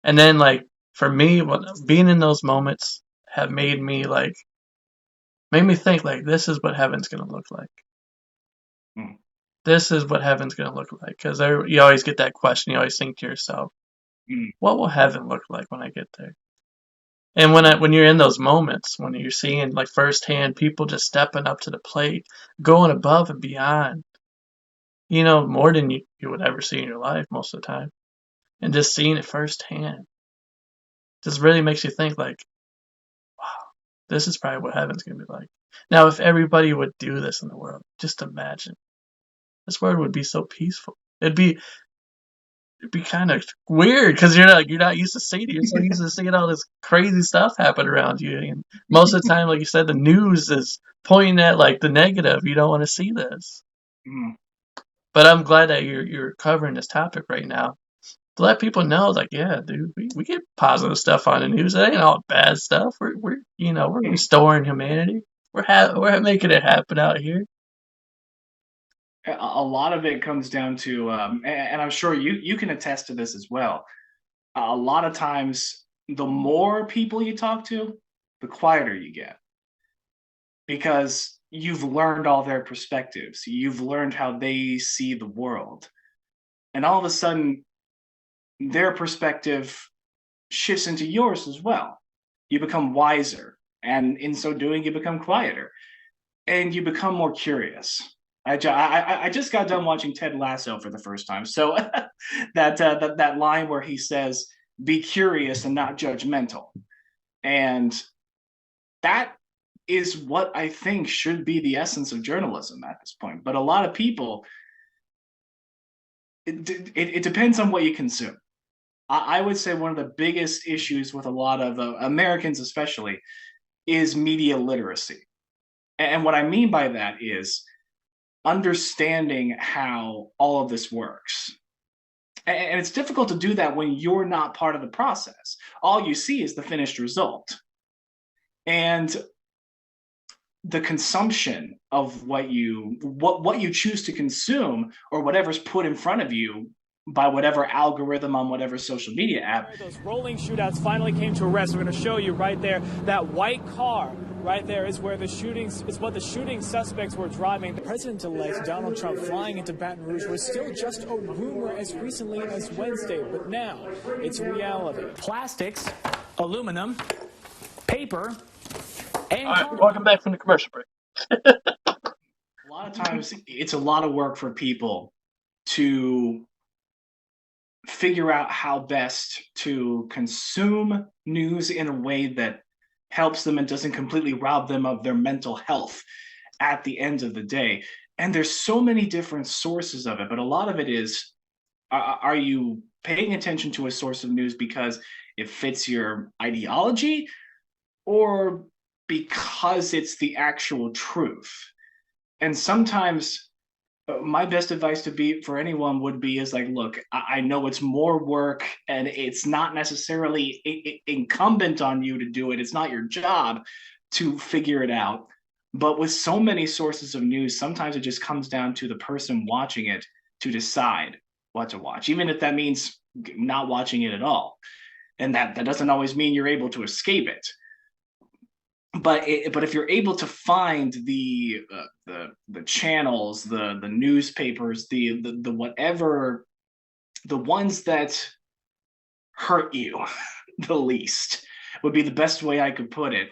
And then, like, for me, being in those moments have made me think, like, this is what heaven's going to look like. This is what heaven's going to look like. Because you always get that question. You always think to yourself, what will heaven look like when I get there? And when you're in those moments, when you're seeing like firsthand people just stepping up to the plate, going above and beyond, more than you would ever see in your life most of the time, and just seeing it firsthand, just really makes you think like, wow, this is probably what heaven's going to be like. Now, if everybody would do this in the world, just imagine. This world would be so peaceful. It'd be kind of weird because you're not used to seeing it. You're so used to seeing all this crazy stuff happen around you. And most of the time, like you said, the news is pointing at like the negative. You don't want to see this. But I'm glad that you're covering this topic right now to let people know, like, yeah, dude, we get positive stuff on the news. It ain't all bad stuff. We're restoring humanity. We're making it happen out here. A lot of it comes down to, and I'm sure you can attest to this as well. A lot of times, the more people you talk to, the quieter you get. Because you've learned all their perspectives. You've learned how they see the world. And all of a sudden, their perspective shifts into yours as well. You become wiser. And in so doing, you become quieter. And you become more curious. I just got done watching Ted Lasso for the first time. So that line where he says, be curious and not judgmental. And that is what I think should be the essence of journalism at this point. But a lot of people, it depends on what you consume. I would say one of the biggest issues with a lot of Americans especially is media literacy. And what I mean by that is understanding how all of this works. And it's difficult to do that when you're not part of the process. All you see is the finished result. And the consumption of what you choose to consume or whatever's put in front of you by whatever algorithm on whatever social media app. Those rolling shootouts finally came to a rest. We're going to show you right there that white car Right there is where what the shooting suspects were driving. President-elect Donald Trump flying into Baton Rouge was still just a rumor as recently as Wednesday, but now it's reality. Plastics, aluminum, paper, and All right, welcome back from the commercial break. A lot of times it's a lot of work for people to figure out how best to consume news in a way that helps them and doesn't completely rob them of their mental health at the end of the day. And there's so many different sources of it, but a lot of it is, are you paying attention to a source of news because it fits your ideology, or because it's the actual truth? And sometimes my best advice to be for anyone would be is like, look, I know it's more work and it's not necessarily incumbent on you to do it. It's not your job to figure it out. But with so many sources of news, sometimes it just comes down to the person watching it to decide what to watch, even if that means not watching it at all. And that doesn't always mean you're able to escape it. But if you're able to find the channels, the newspapers, the whatever, the ones that hurt you the least would be the best way I could put it.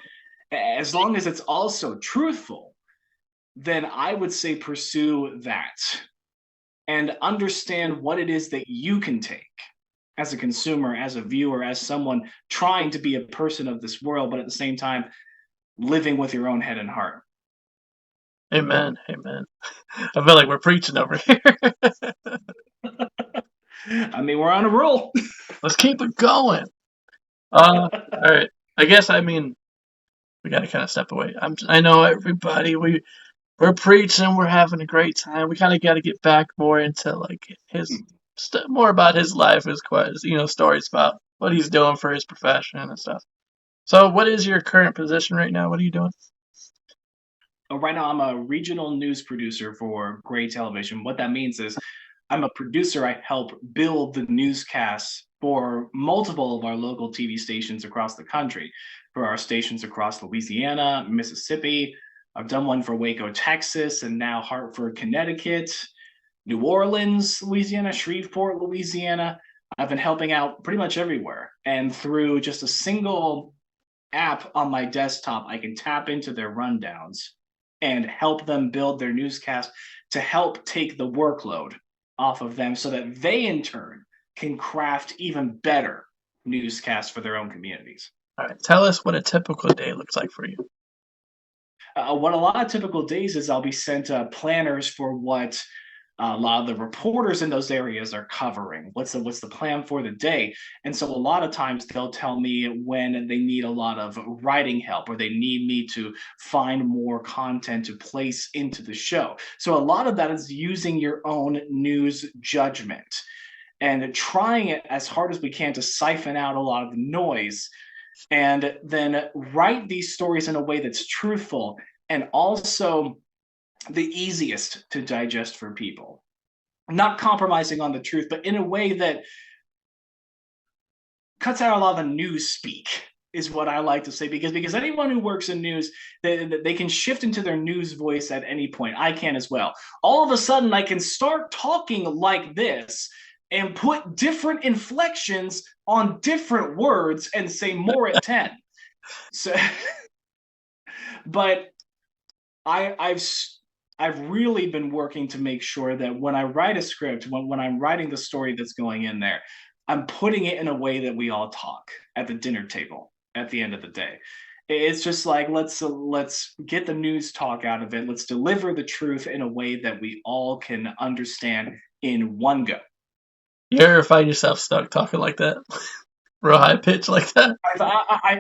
As long as it's also truthful, then I would say pursue that and understand what it is that you can take as a consumer, as a viewer, as someone trying to be a person of this world, but at the same time living with your own head and heart. Amen. Amen. I feel like we're preaching over here. I mean, we're on a roll. Let's keep it going. All right. I guess, we got to kind of step away. I know everybody, we're preaching, we're having a great time. We kind of got to get back more into like more about his life, his stories about what he's doing for his profession and stuff. So what is your current position right now? What are you doing? Right now, I'm a regional news producer for Gray Television. What that means is I'm a producer. I help build the newscasts for multiple of our local TV stations across the country, for our stations across Louisiana, Mississippi. I've done one for Waco, Texas, and now Hartford, Connecticut, New Orleans, Louisiana, Shreveport, Louisiana. I've been helping out pretty much everywhere. And through just a single app on my desktop, I can tap into their rundowns and help them build their newscast to help take the workload off of them so that they in turn can craft even better newscasts for their own communities. All right, tell us what a typical day looks like for you. What a lot of typical days is, I'll be sent planners for what a lot of the reporters in those areas are covering. What's the plan for the day? And so a lot of times they'll tell me when they need a lot of writing help, or they need me to find more content to place into the show. So a lot of that is using your own news judgment and trying it as hard as we can to siphon out a lot of the noise, and then write these stories in a way that's truthful and also the easiest to digest for people. Not compromising on the truth, but in a way that cuts out a lot of the news speak, is what I like to say, because anyone who works in news, they can shift into their news voice at any point. I can as well. All of a sudden, I can start talking like this and put different inflections on different words and say more at 10. So, but I've really been working to make sure that when I write a script, when I'm writing the story that's going in there, I'm putting it in a way that we all talk at the dinner table at the end of the day. It's just like, let's get the news talk out of it. Let's deliver the truth in a way that we all can understand in one go. You ever find yourself stuck talking like that? Real high pitch like that?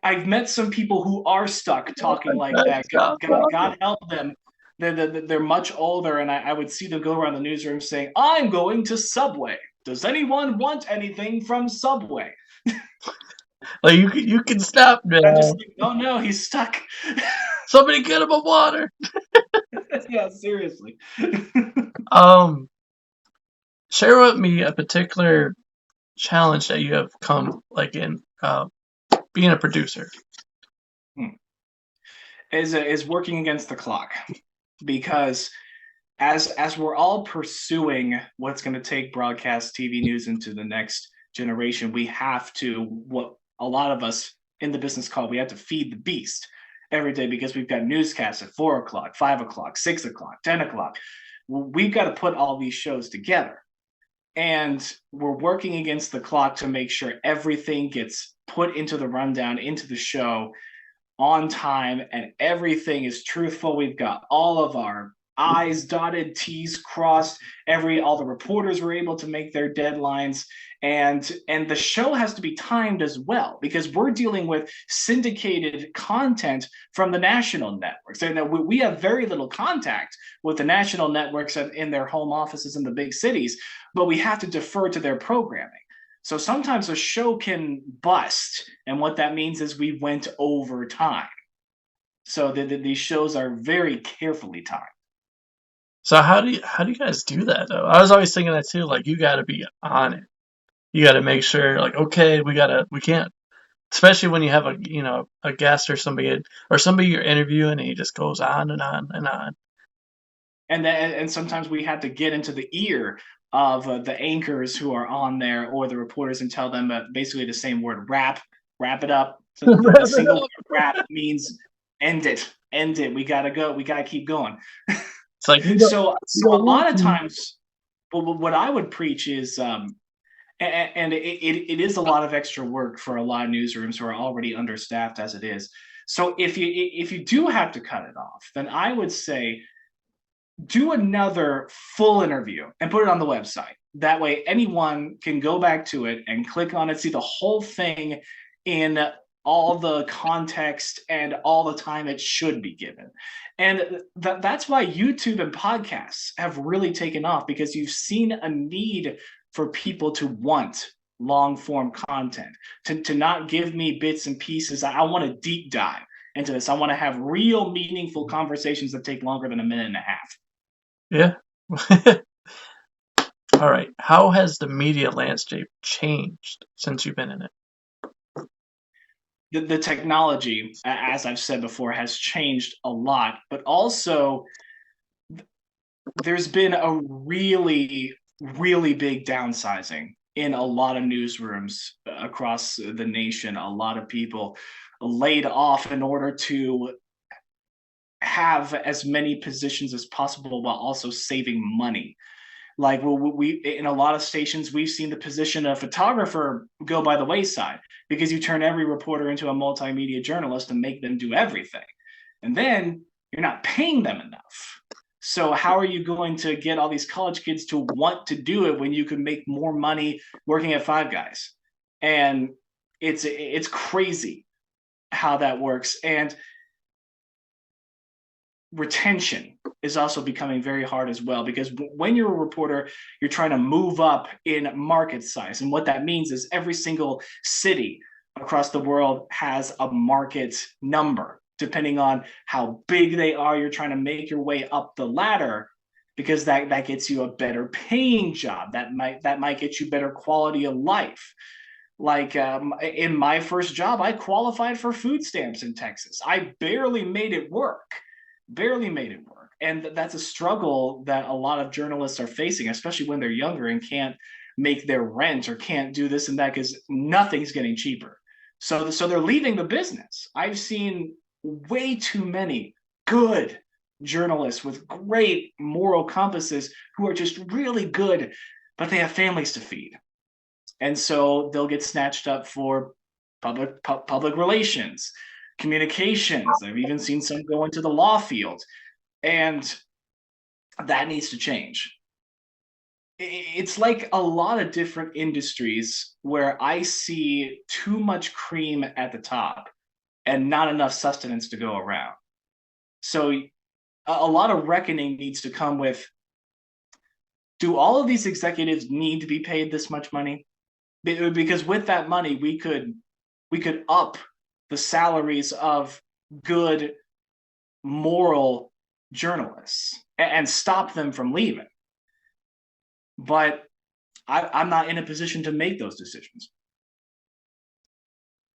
I've met some people who are stuck talking like that. God help them. They're much older, and I would see them go around the newsroom saying, "I'm going to Subway. Does anyone want anything from Subway?" Like, you can stop now. I'm just like, oh no, he's stuck. Somebody get him a water. Yeah, seriously. Share with me a particular challenge that you have come in being a producer. is working against the clock, because as we're all pursuing what's going to take broadcast TV news into the next generation, we have to, what a lot of us in the business call, we have to feed the beast every day, because we've got newscasts at 4 o'clock, 5 o'clock, 6 o'clock, 10 o'clock. We've got to put all these shows together. And we're working against the clock to make sure everything gets put into the rundown, into the show on time, and everything is truthful. We've got all of our I's dotted, T's crossed. All the reporters were able to make their deadlines, and the show has to be timed as well, because we're dealing with syndicated content from the national networks, and we have very little contact with the national networks in their home offices in the big cities, but we have to defer to their programming. So sometimes a show can bust, and what that means is we went over time. So these shows are very carefully timed. So how do you guys do that though? I was always thinking that too. Like, you got to be on it. You got to make sure, like, okay, we can't, especially when you have a guest or somebody you're interviewing, and he just goes on and on and on. And sometimes we have to get into the ear of the anchors who are on there, or the reporters, and tell them basically the same word: wrap it up. So the single word wrap means end it. We gotta go. We gotta keep going. It's like, so a lot of times, what I would preach is, and it is a lot of extra work for a lot of newsrooms who are already understaffed as it is. So if you do have to cut it off, then I would say, do another full interview and put it on the website. That way anyone can go back to it and click on it, see the whole thing in all the context and all the time it should be given. And that's why YouTube and podcasts have really taken off, because you've seen a need for people to want long form content, to not give me bits and pieces. I want to deep dive into this. I want to have real meaningful conversations that take longer than a minute and a half. Yeah. All right. How has the media landscape changed since you've been in it? The technology, as I've said before, has changed a lot, but also there's been a really, really big downsizing in a lot of newsrooms across the nation. A lot of people laid off in order to have as many positions as possible while also saving money. Like, we in a lot of stations, we've seen the position of photographer go by the wayside, because you turn every reporter into a multimedia journalist and make them do everything, and then you're not paying them enough. So how are you going to get all these college kids to want to do it when you could make more money working at Five Guys? And it's crazy how that works. And retention is also becoming very hard as well, because when you're a reporter, you're trying to move up in market size. And what that means is every single city across the world has a market number. Depending on how big they are, you're trying to make your way up the ladder, because that gets you a better paying job. That might get you better quality of life. Like, in my first job, I qualified for food stamps in Texas. I barely made it work. And that's a struggle that a lot of journalists are facing, especially when they're younger and can't make their rent or can't do this and that, because nothing's getting cheaper. So they're leaving the business. I've seen way too many good journalists with great moral compasses who are just really good, but they have families to feed. And so they'll get snatched up for public relations, communications. I've even seen some go into the law field, and that needs to change. It's like a lot of different industries where I see too much cream at the top and not enough sustenance to go around. So a lot of reckoning needs to come with, do all of these executives need to be paid this much money? Because with that money, we could up the salaries of good, moral journalists and stop them from leaving. But I'm not in a position to make those decisions.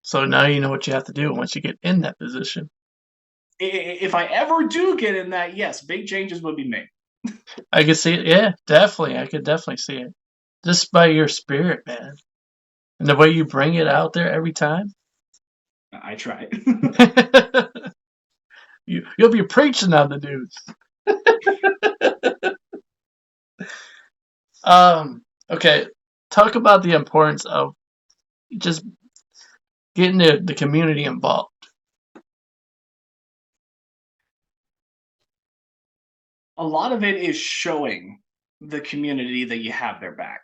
So now you know what you have to do once you get in that position. if I ever do get in that, yes, big changes would be made. I could see it. Yeah, definitely. I could definitely see it. Just by your spirit, man. And the way you bring it out there every time. I try. You'll be preaching on the dudes. Okay. Talk about the importance of just getting the community involved. A lot of it is showing the community that you have their back,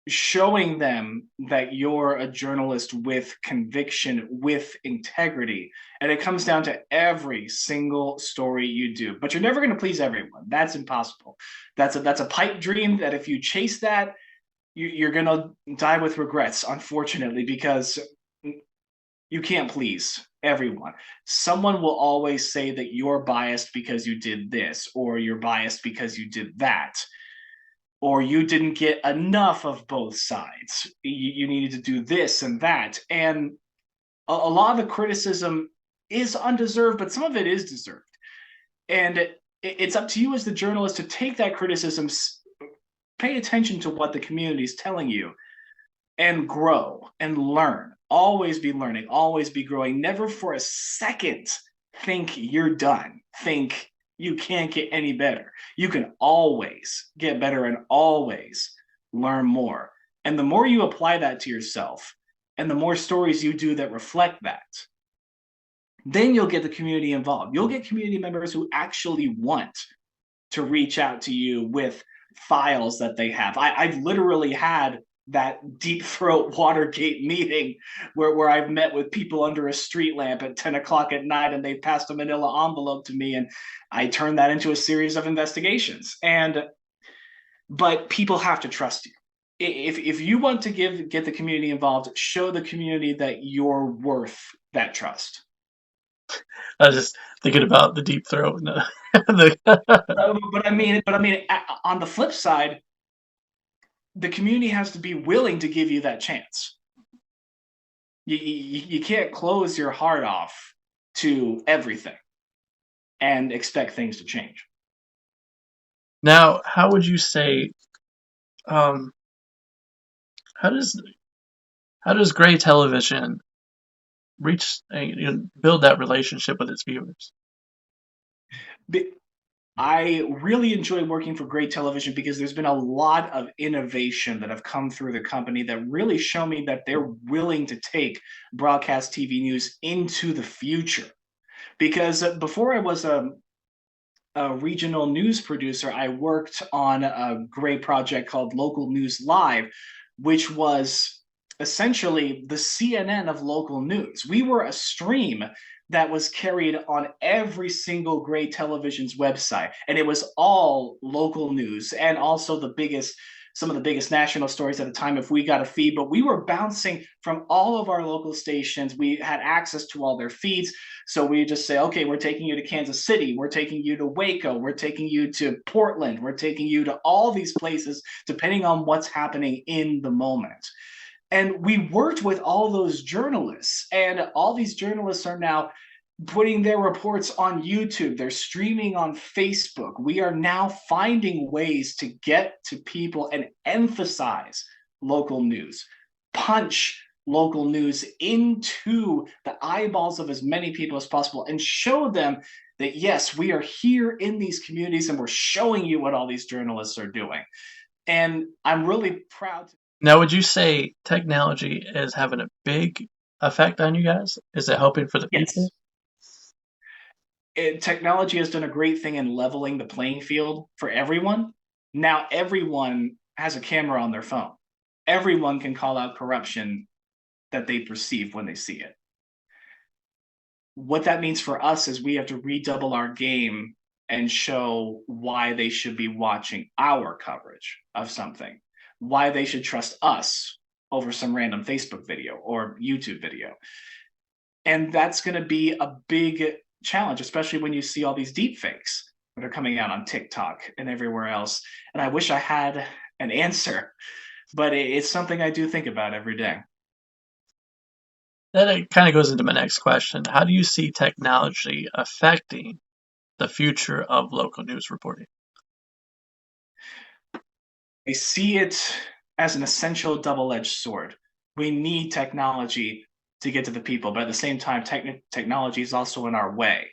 showing them that you're a journalist with conviction, with integrity. And it comes down to every single story you do. But you're never going to please everyone. That's impossible. That's a pipe dream that if you chase that, you're going to die with regrets, unfortunately, because you can't please everyone. Someone will always say that you're biased because you did this, or you're biased because you did that, or you didn't get enough of both sides. You needed to do this and that. And a lot of the criticism is undeserved, but some of it is deserved. And it's up to you as the journalist to take that criticism, pay attention to what the community is telling you, and grow and learn. Always be learning, always be growing. Never for a second think you're done. Think you can't get any better. You can always get better and always learn more. And the more you apply that to yourself and the more stories you do that reflect that, then you'll get the community involved. You'll get community members who actually want to reach out to you with files that they have. I've literally had that deep throat Watergate meeting where I've met with people under a street lamp at 10 o'clock at night and they passed a manila envelope to me and I turned that into a series of investigations. But people have to trust you. If you want to get the community involved, show the community that you're worth that trust. I was just thinking about the deep throat. But I mean, on the flip side, the community has to be willing to give you that chance. You can't close your heart off to everything and expect things to change. Now, how would you say, how does gray television reach, build that relationship with its viewers? I really enjoy working for Gray Television because there's been a lot of innovation that have come through the company that really show me that they're willing to take broadcast TV news into the future. Because before I was a regional news producer, I worked on a great project called Local News Live, which was essentially the CNN of local news. We were a stream that was carried on every single Gray Television's website, and it was all local news and also some of the biggest national stories at the time if we got a feed. But we were bouncing from all of our local stations. We had access to all their feeds, so we just say, okay, we're taking you to Kansas City, we're taking you to Waco, we're taking you to Portland, we're taking you to all these places depending on what's happening in the moment. And we worked with all those journalists, and all these journalists are now putting their reports on YouTube. They're streaming on Facebook. We are now finding ways to get to people and emphasize local news, punch local news into the eyeballs of as many people as possible, and show them that, yes, we are here in these communities and we're showing you what all these journalists are doing. And I'm really proud. Now, would you say technology is having a big effect on you guys? Is it helping for the people? Yes. Technology has done a great thing in leveling the playing field for everyone. Now everyone has a camera on their phone. Everyone can call out corruption that they perceive when they see it. What that means for us is we have to redouble our game and show why they should be watching our coverage of something, why they should trust us over some random Facebook video or YouTube video. And that's going to be a big challenge, especially when you see all these deep fakes that are coming out on TikTok and everywhere else. And I wish I had an answer, but it's something I do think about every day. Then it kind of goes into my next question. How do you see technology affecting the future of local news reporting? I see it as an essential double-edged sword. We need technology to get to the people, but at the same time, technology is also in our way.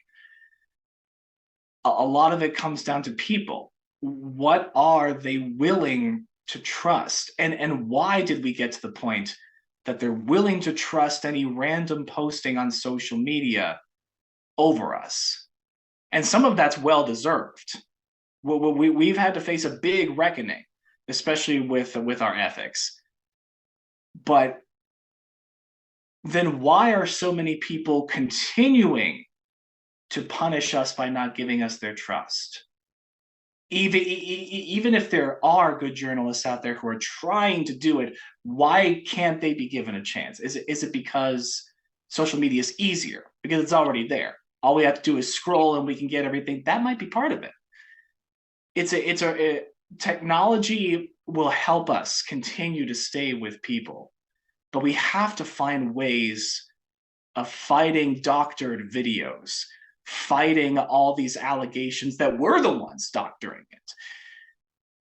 A lot of it comes down to people. What are they willing to trust? And why did we get to the point that they're willing to trust any random posting on social media over us? And some of that's well deserved. We've had to face a big reckoning, especially with our ethics. But then why are so many people continuing to punish us by not giving us their trust? Even if there are good journalists out there who are trying to do it, why can't they be given a chance? Is it because social media is easier? Because it's already there. All we have to do is scroll and we can get everything. That might be part of it. Technology will help us continue to stay with people, but we have to find ways of fighting doctored videos, fighting all these allegations that we're the ones doctoring it.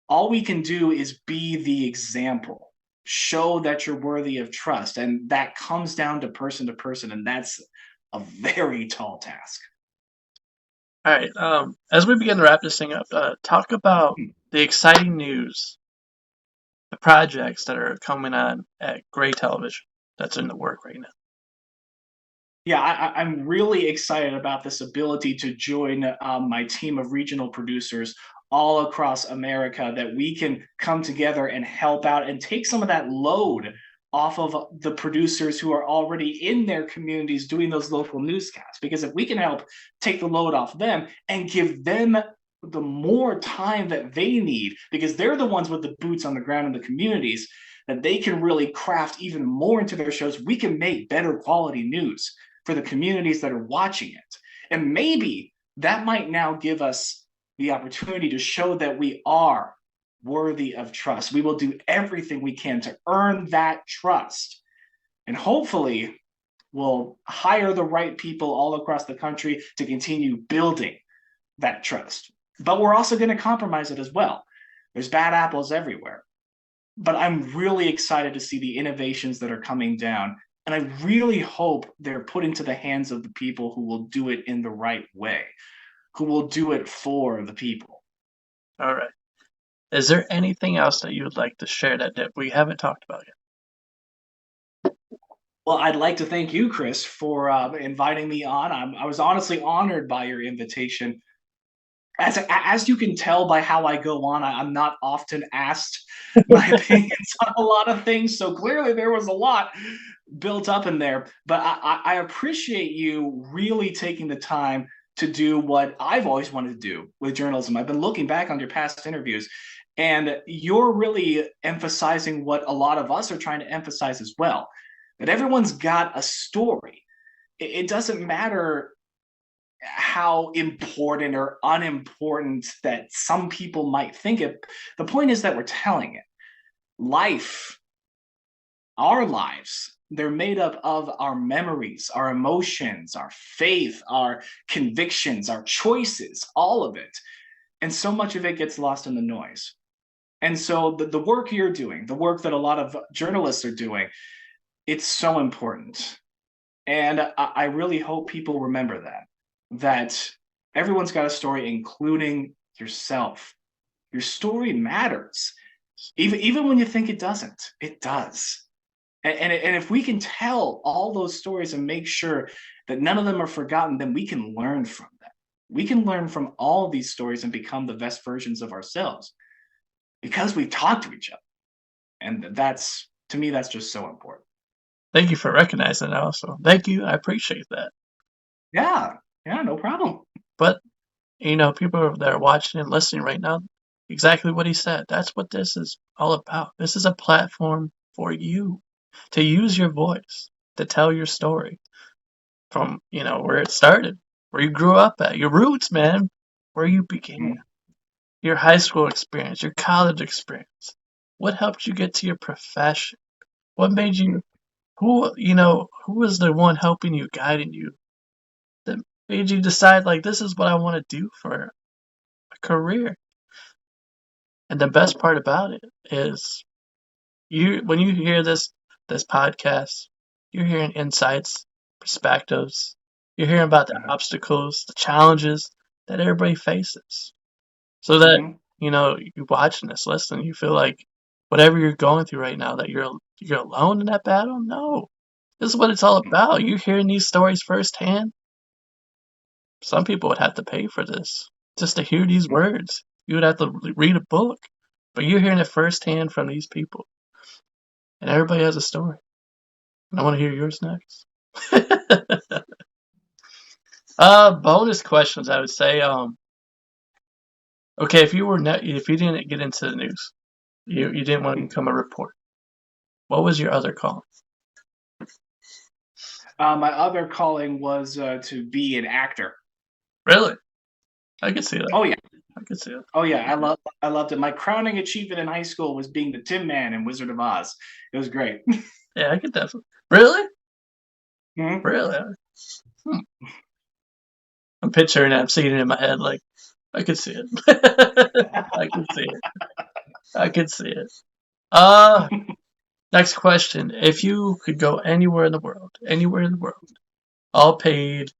All we can do is be the example, show that you're worthy of trust, and that comes down to person, and that's a very tall task. All right. As we begin to wrap this thing up, talk about the exciting news, the projects that are coming on at Gray Television that's in the work right now. Yeah, I'm really excited about this ability to join my team of regional producers all across America, that we can come together and help out and take some of that load off of the producers who are already in their communities doing those local newscasts. Because if we can help take the load off them and give them the more time that they need, because they're the ones with the boots on the ground in the communities, that they can really craft even more into their shows, we can make better quality news for the communities that are watching it. And maybe that might now give us the opportunity to show that we are worthy of trust. We will do everything we can to earn that trust. And hopefully we'll hire the right people all across the country to continue building that trust. But we're also going to compromise it as well. There's bad apples everywhere. But I'm really excited to see the innovations that are coming down. And I really hope they're put into the hands of the people who will do it in the right way, who will do it for the people. All right. Is there anything else that you would like to share that we haven't talked about yet? Well, I'd like to thank you, Chris, for inviting me on. I was honestly honored by your invitation. As you can tell by how I go on, I'm not often asked my opinions on a lot of things. So clearly there was a lot built up in there. But I appreciate you really taking the time to do what I've always wanted to do with journalism. I've been looking back on your past interviews, and you're really emphasizing what a lot of us are trying to emphasize as well, that everyone's got a story. It doesn't matter how important or unimportant that some people might think it. The point is that we're telling it. Life, our lives, they're made up of our memories, our emotions, our faith, our convictions, our choices, all of it. And so much of it gets lost in the noise. And so the work you're doing, the work that a lot of journalists are doing, it's so important. And I really hope people remember that everyone's got a story, including yourself. Your story matters. Even when you think it doesn't, it does. And if we can tell all those stories and make sure that none of them are forgotten, then we can learn from them. We can learn from all of these stories and become the best versions of ourselves because we've talked to each other. And that's, to me, that's just so important. Thank you for recognizing that also. Thank you. I appreciate that. Yeah, no problem. But, people that are watching and listening right now, exactly what he said. That's what this is all about. This is a platform for you to use your voice, to tell your story from, where it started, where you grew up at, your roots, man, where you began, your high school experience, your college experience. What helped you get to your profession? What made you who was the one helping you, guiding you, that made you decide like this is what I want to do for a career? And the best part about it is when you hear this podcast, you're hearing insights, perspectives. You're hearing about the obstacles, the challenges that everybody faces. So that, Mhm. you watching this, listening, you feel like whatever you're going through right now, that you're alone in that battle. No, this is what it's all about. You're hearing these stories firsthand. Some people would have to pay for this just to hear these words. You would have to read a book, but you're hearing it firsthand from these people, and everybody has a story. And I want to hear yours next. Bonus questions, I would say. Okay, if you didn't get into the news, you didn't want to become a reporter. What was your other calling? My other calling was to be an actor. Really? I could see that. Oh yeah, I could see it. oh yeah. I loved it. My crowning achievement in high school was being the Tin Man in Wizard of Oz. It was great. Yeah, I could definitely. Really? Mhm. Really? Hmm. I'm picturing it. I'm seeing it in my head. Like, I could see it. I could see it. I could see it. Next question. If you could go anywhere in the world, all paid,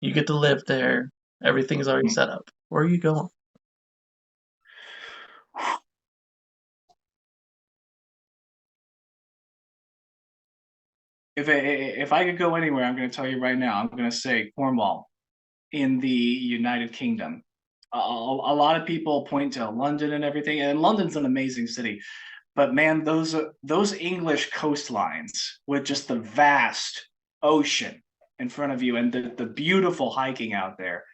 you get to live there, everything's already set up. Where are you going? If I could go anywhere, I'm going to tell you right now. I'm going to say Cornwall in the United Kingdom. A lot of people point to London and everything, and London's an amazing city. But man, those English coastlines with just the vast ocean in front of you and the beautiful hiking out there,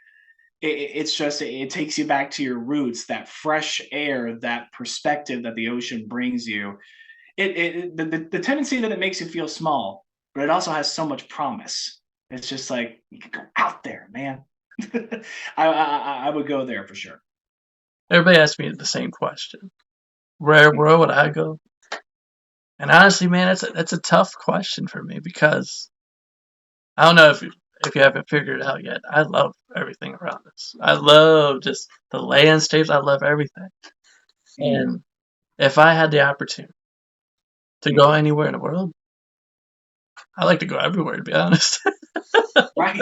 it's just it takes you back to your roots. That fresh air, that perspective that the ocean brings you. The tendency that it makes you feel small, but it also has so much promise. It's just like you can go out there, man. I would go there for sure. Everybody asks me the same question. Where would I go? And honestly, man, that's a tough question for me because I don't know if you haven't figured it out yet. I love everything around us. I love just the landscapes. I love everything. And if I had the opportunity to go anywhere in the world, I like to go everywhere, to be honest. Right,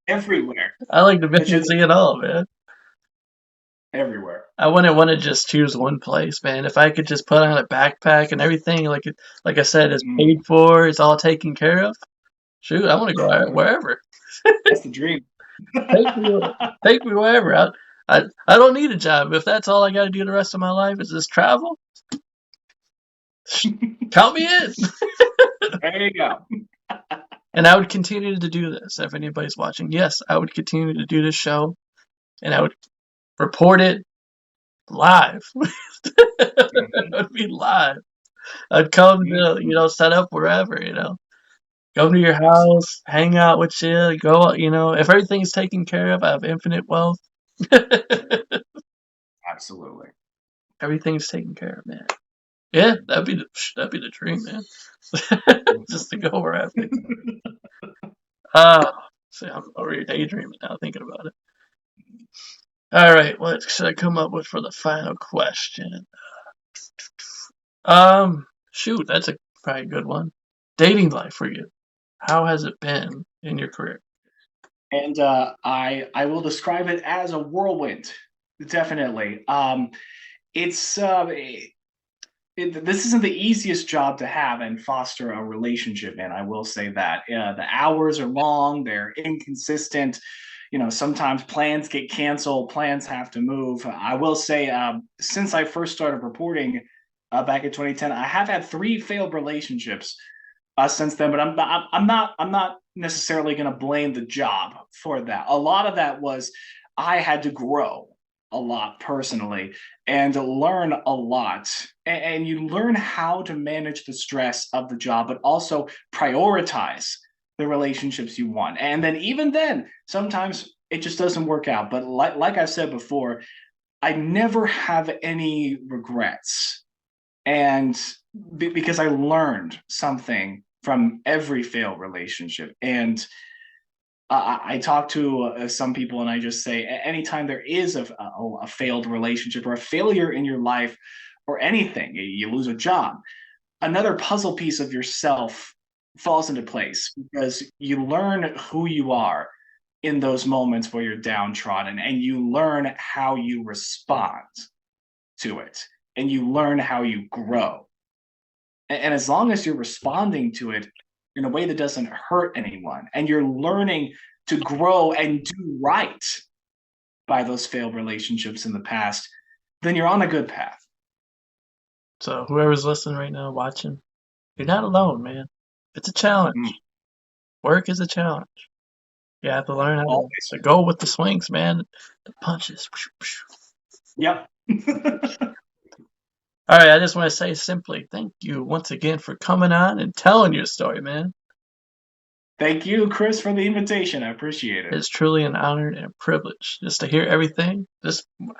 everywhere. I like to see it all, man. Everywhere. I wouldn't want to just choose one place, man. If I could just put on a backpack and everything, like I said, is paid for, it's all taken care of. Shoot, I want to go wherever. That's the dream. Take me wherever. I don't need a job. If that's all I got to do the rest of my life is just travel, count me in. There you go. And I would continue to do this if anybody's watching. Yes, I would continue to do this show, and I would report it live. It would be live. I'd come to, set up wherever, Go to your house, hang out with you, go, if everything's taken care of, I have infinite wealth. Absolutely. Everything's taken care of, man. Yeah, that'd be the dream, man. Just to go wherever. See, I'm already daydreaming now thinking about it. All right, what should I come up with for the final question? Shoot, that's probably a good one. Dating life for you. How has it been in your career? And I will describe it as a whirlwind. Definitely. It's this isn't the easiest job to have and foster a relationship in. I will say that. The hours are long. They're inconsistent. Sometimes plans get canceled. Plans have to move. I will say, since I first started reporting back in 2010, I have had 3 failed relationships since then. But I'm not necessarily going to blame the job for that. A lot of that was I had to grow a lot personally and learn a lot. And you learn how to manage the stress of the job, but also prioritize the relationships you want. And then even then, sometimes it just doesn't work out. But like I said before, I never have any regrets. And because I learned something from every failed relationship. And I talk to some people and I just say, anytime there is a failed relationship or a failure in your life or anything, you lose a job, another puzzle piece of yourself falls into place because you learn who you are in those moments where you're downtrodden, and you learn how you respond to it, and you learn how you grow. And as long as you're responding to it in a way that doesn't hurt anyone, and you're learning to grow and do right by those failed relationships in the past, then you're on a good path. So whoever's listening right now, watching, you're not alone, man. It's a challenge. Work is a challenge. You have to learn how to go with the swings, man. The punches. Yep. All right, I just want to say simply thank you once again for coming on and telling your story, man. Thank you, Chris, for the invitation. I appreciate it. It's truly an honor and a privilege just to hear everything. I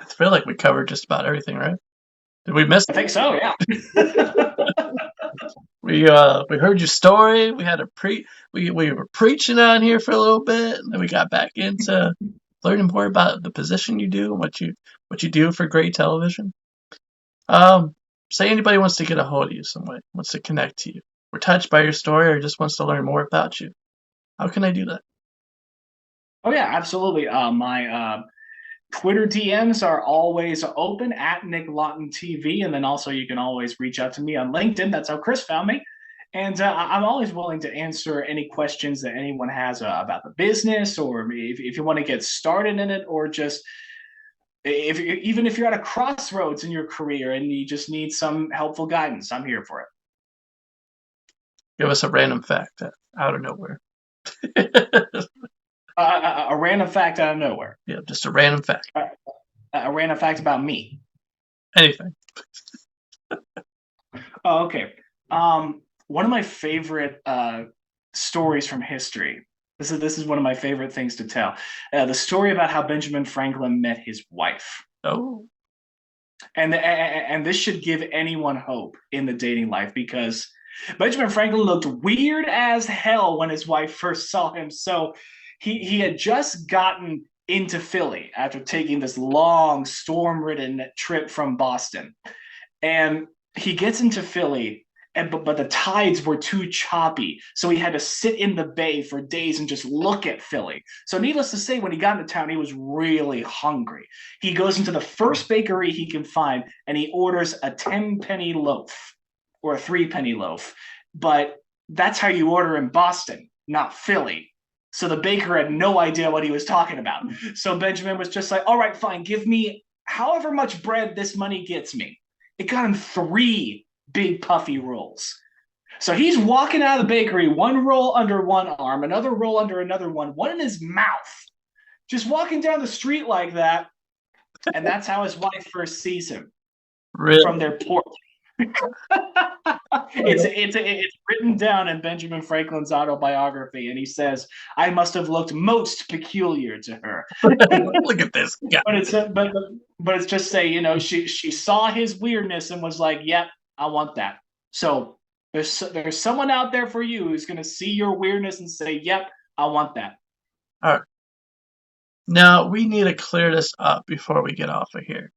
feel like we covered just about everything, right? Did we miss? I think so, yeah. We heard your story. We had we were preaching on here for a little bit, and then we got back into learning more about the position you do and what you do for great television. Say anybody wants to get a hold of you some way, wants to connect to you, we're touched by your story, or just wants to learn more about you. How can I do that? Oh yeah, absolutely. My Twitter DMs are always open at Nick Lawton TV, and then also you can always reach out to me on LinkedIn. That's how Chris found me. And I'm always willing to answer any questions that anyone has about the business, or if you want to get started in it, or just even if you're at a crossroads in your career and you just need some helpful guidance, I'm here for it. Give us a random fact out of nowhere. A random fact out of nowhere. Yeah, just a random fact. A random fact about me. Anything. Oh, okay. One of my favorite stories from history. This is one of my favorite things to tell. The story about how Benjamin Franklin met his wife. Oh. And this should give anyone hope in the dating life, because Benjamin Franklin looked weird as hell when his wife first saw him. So he had just gotten into Philly after taking this long, storm-ridden trip from Boston. And he gets into Philly, but the tides were too choppy, so he had to sit in the bay for days and just look at Philly. So needless to say, when he got into town, he was really hungry. He goes into the first bakery he can find, and he orders a 10-penny loaf or a 3-penny loaf. But that's how you order in Boston, not Philly. So the baker had no idea what he was talking about. So Benjamin was just like, all right, fine, give me however much bread this money gets me. It got him 3 big puffy rolls. So he's walking out of the bakery, one roll under one arm, another roll under another one in his mouth, just walking down the street like that. And that's how his wife first sees him. Really? From their porch. It's written down in Benjamin Franklin's autobiography, and he says, "I must have looked most peculiar to her." Look at this guy. But it's just say, she saw his weirdness and was like, "Yep, I want that." So there's someone out there for you who's going to see your weirdness and say, "Yep, I want that." All right. Now we need to clear this up before we get off of here.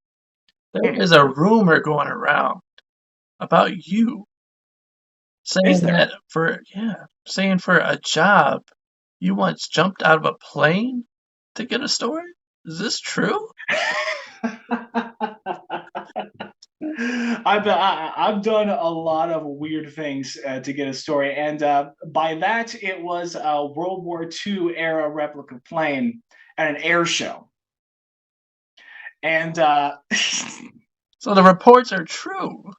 There is a rumor going around about you saying that for a job you once jumped out of a plane to get a story. Is this true? I've done a lot of weird things to get a story, and by that it was a World War II era replica plane at an air show, and so the reports are true.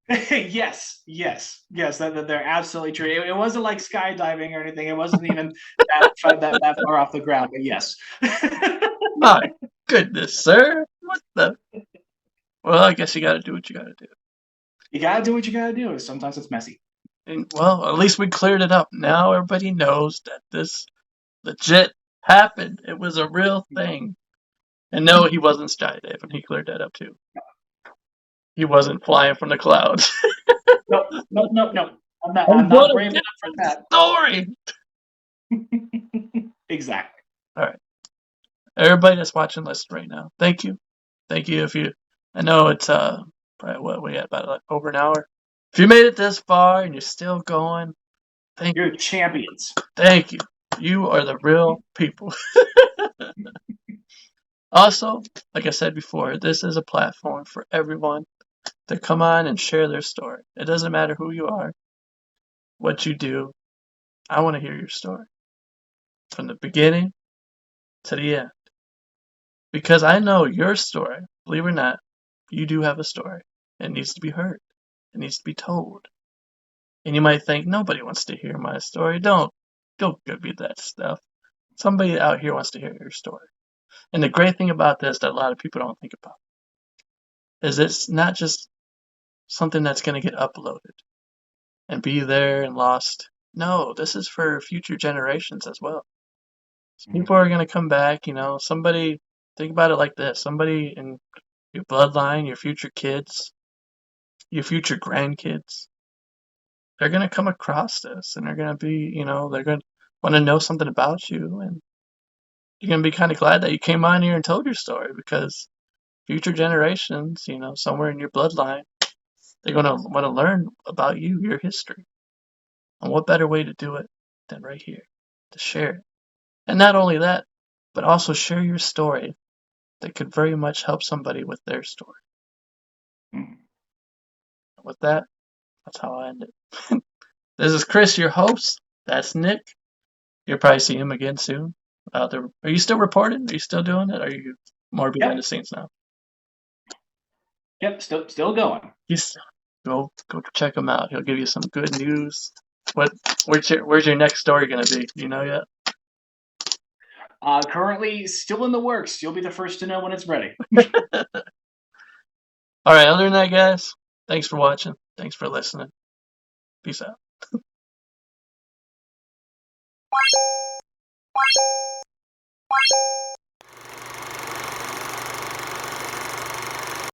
yes, that they're absolutely true. It wasn't like skydiving or anything. It wasn't even that far off the ground. But yes. My goodness, sir! What the? Well, I guess you got to do what you got to do. You got to do what you got to do. Sometimes it's messy. And, well, at least we cleared it up. Now everybody knows that this legit happened. It was a real thing. And no, he wasn't skydiving. He cleared that up too. He wasn't flying from the clouds. No. I'm not brave enough for that. Story. Exactly. All right. Everybody that's watching, listen right now. Thank you. Thank you. I know it's probably what we had about like over an hour. If you made it this far and you're still going, thank You're you. champions. Thank you. You are the real people. Also, like I said before, this is a platform for everyone to come on and share their story. It doesn't matter who you are, what you do. I want to hear your story from the beginning to the end. Because I know your story, believe it or not, you do have a story. It needs to be heard. It needs to be told. And you might think, nobody wants to hear my story. Don't give me that stuff. Somebody out here wants to hear your story. And the great thing about this that a lot of people don't think about is it's not just something that's going to get uploaded and be there and lost. No, this is for future generations as well. So people are going to come back, somebody, think about it like this. Somebody in your bloodline, your future kids, your future grandkids, they're going to come across this and they're going to be, they're going to want to know something about you. And you're going to be kind of glad that you came on here and told your story because future generations, somewhere in your bloodline, they're going to want to learn about you, your history. And what better way to do it than right here, to share it. And not only that, but also share your story that could very much help somebody with their story. With that, that's how I end it. This is Chris, your host. That's Nick. You'll probably see him again soon. Are you still reporting? Are you still doing it? Or are you more behind the scenes now? Yep, still going. Go check him out. He'll give you some good news. Where's your next story gonna be? Do you know yet? Currently still in the works. You'll be the first to know when it's ready. All right. Other than that, guys, thanks for watching. Thanks for listening. Peace out.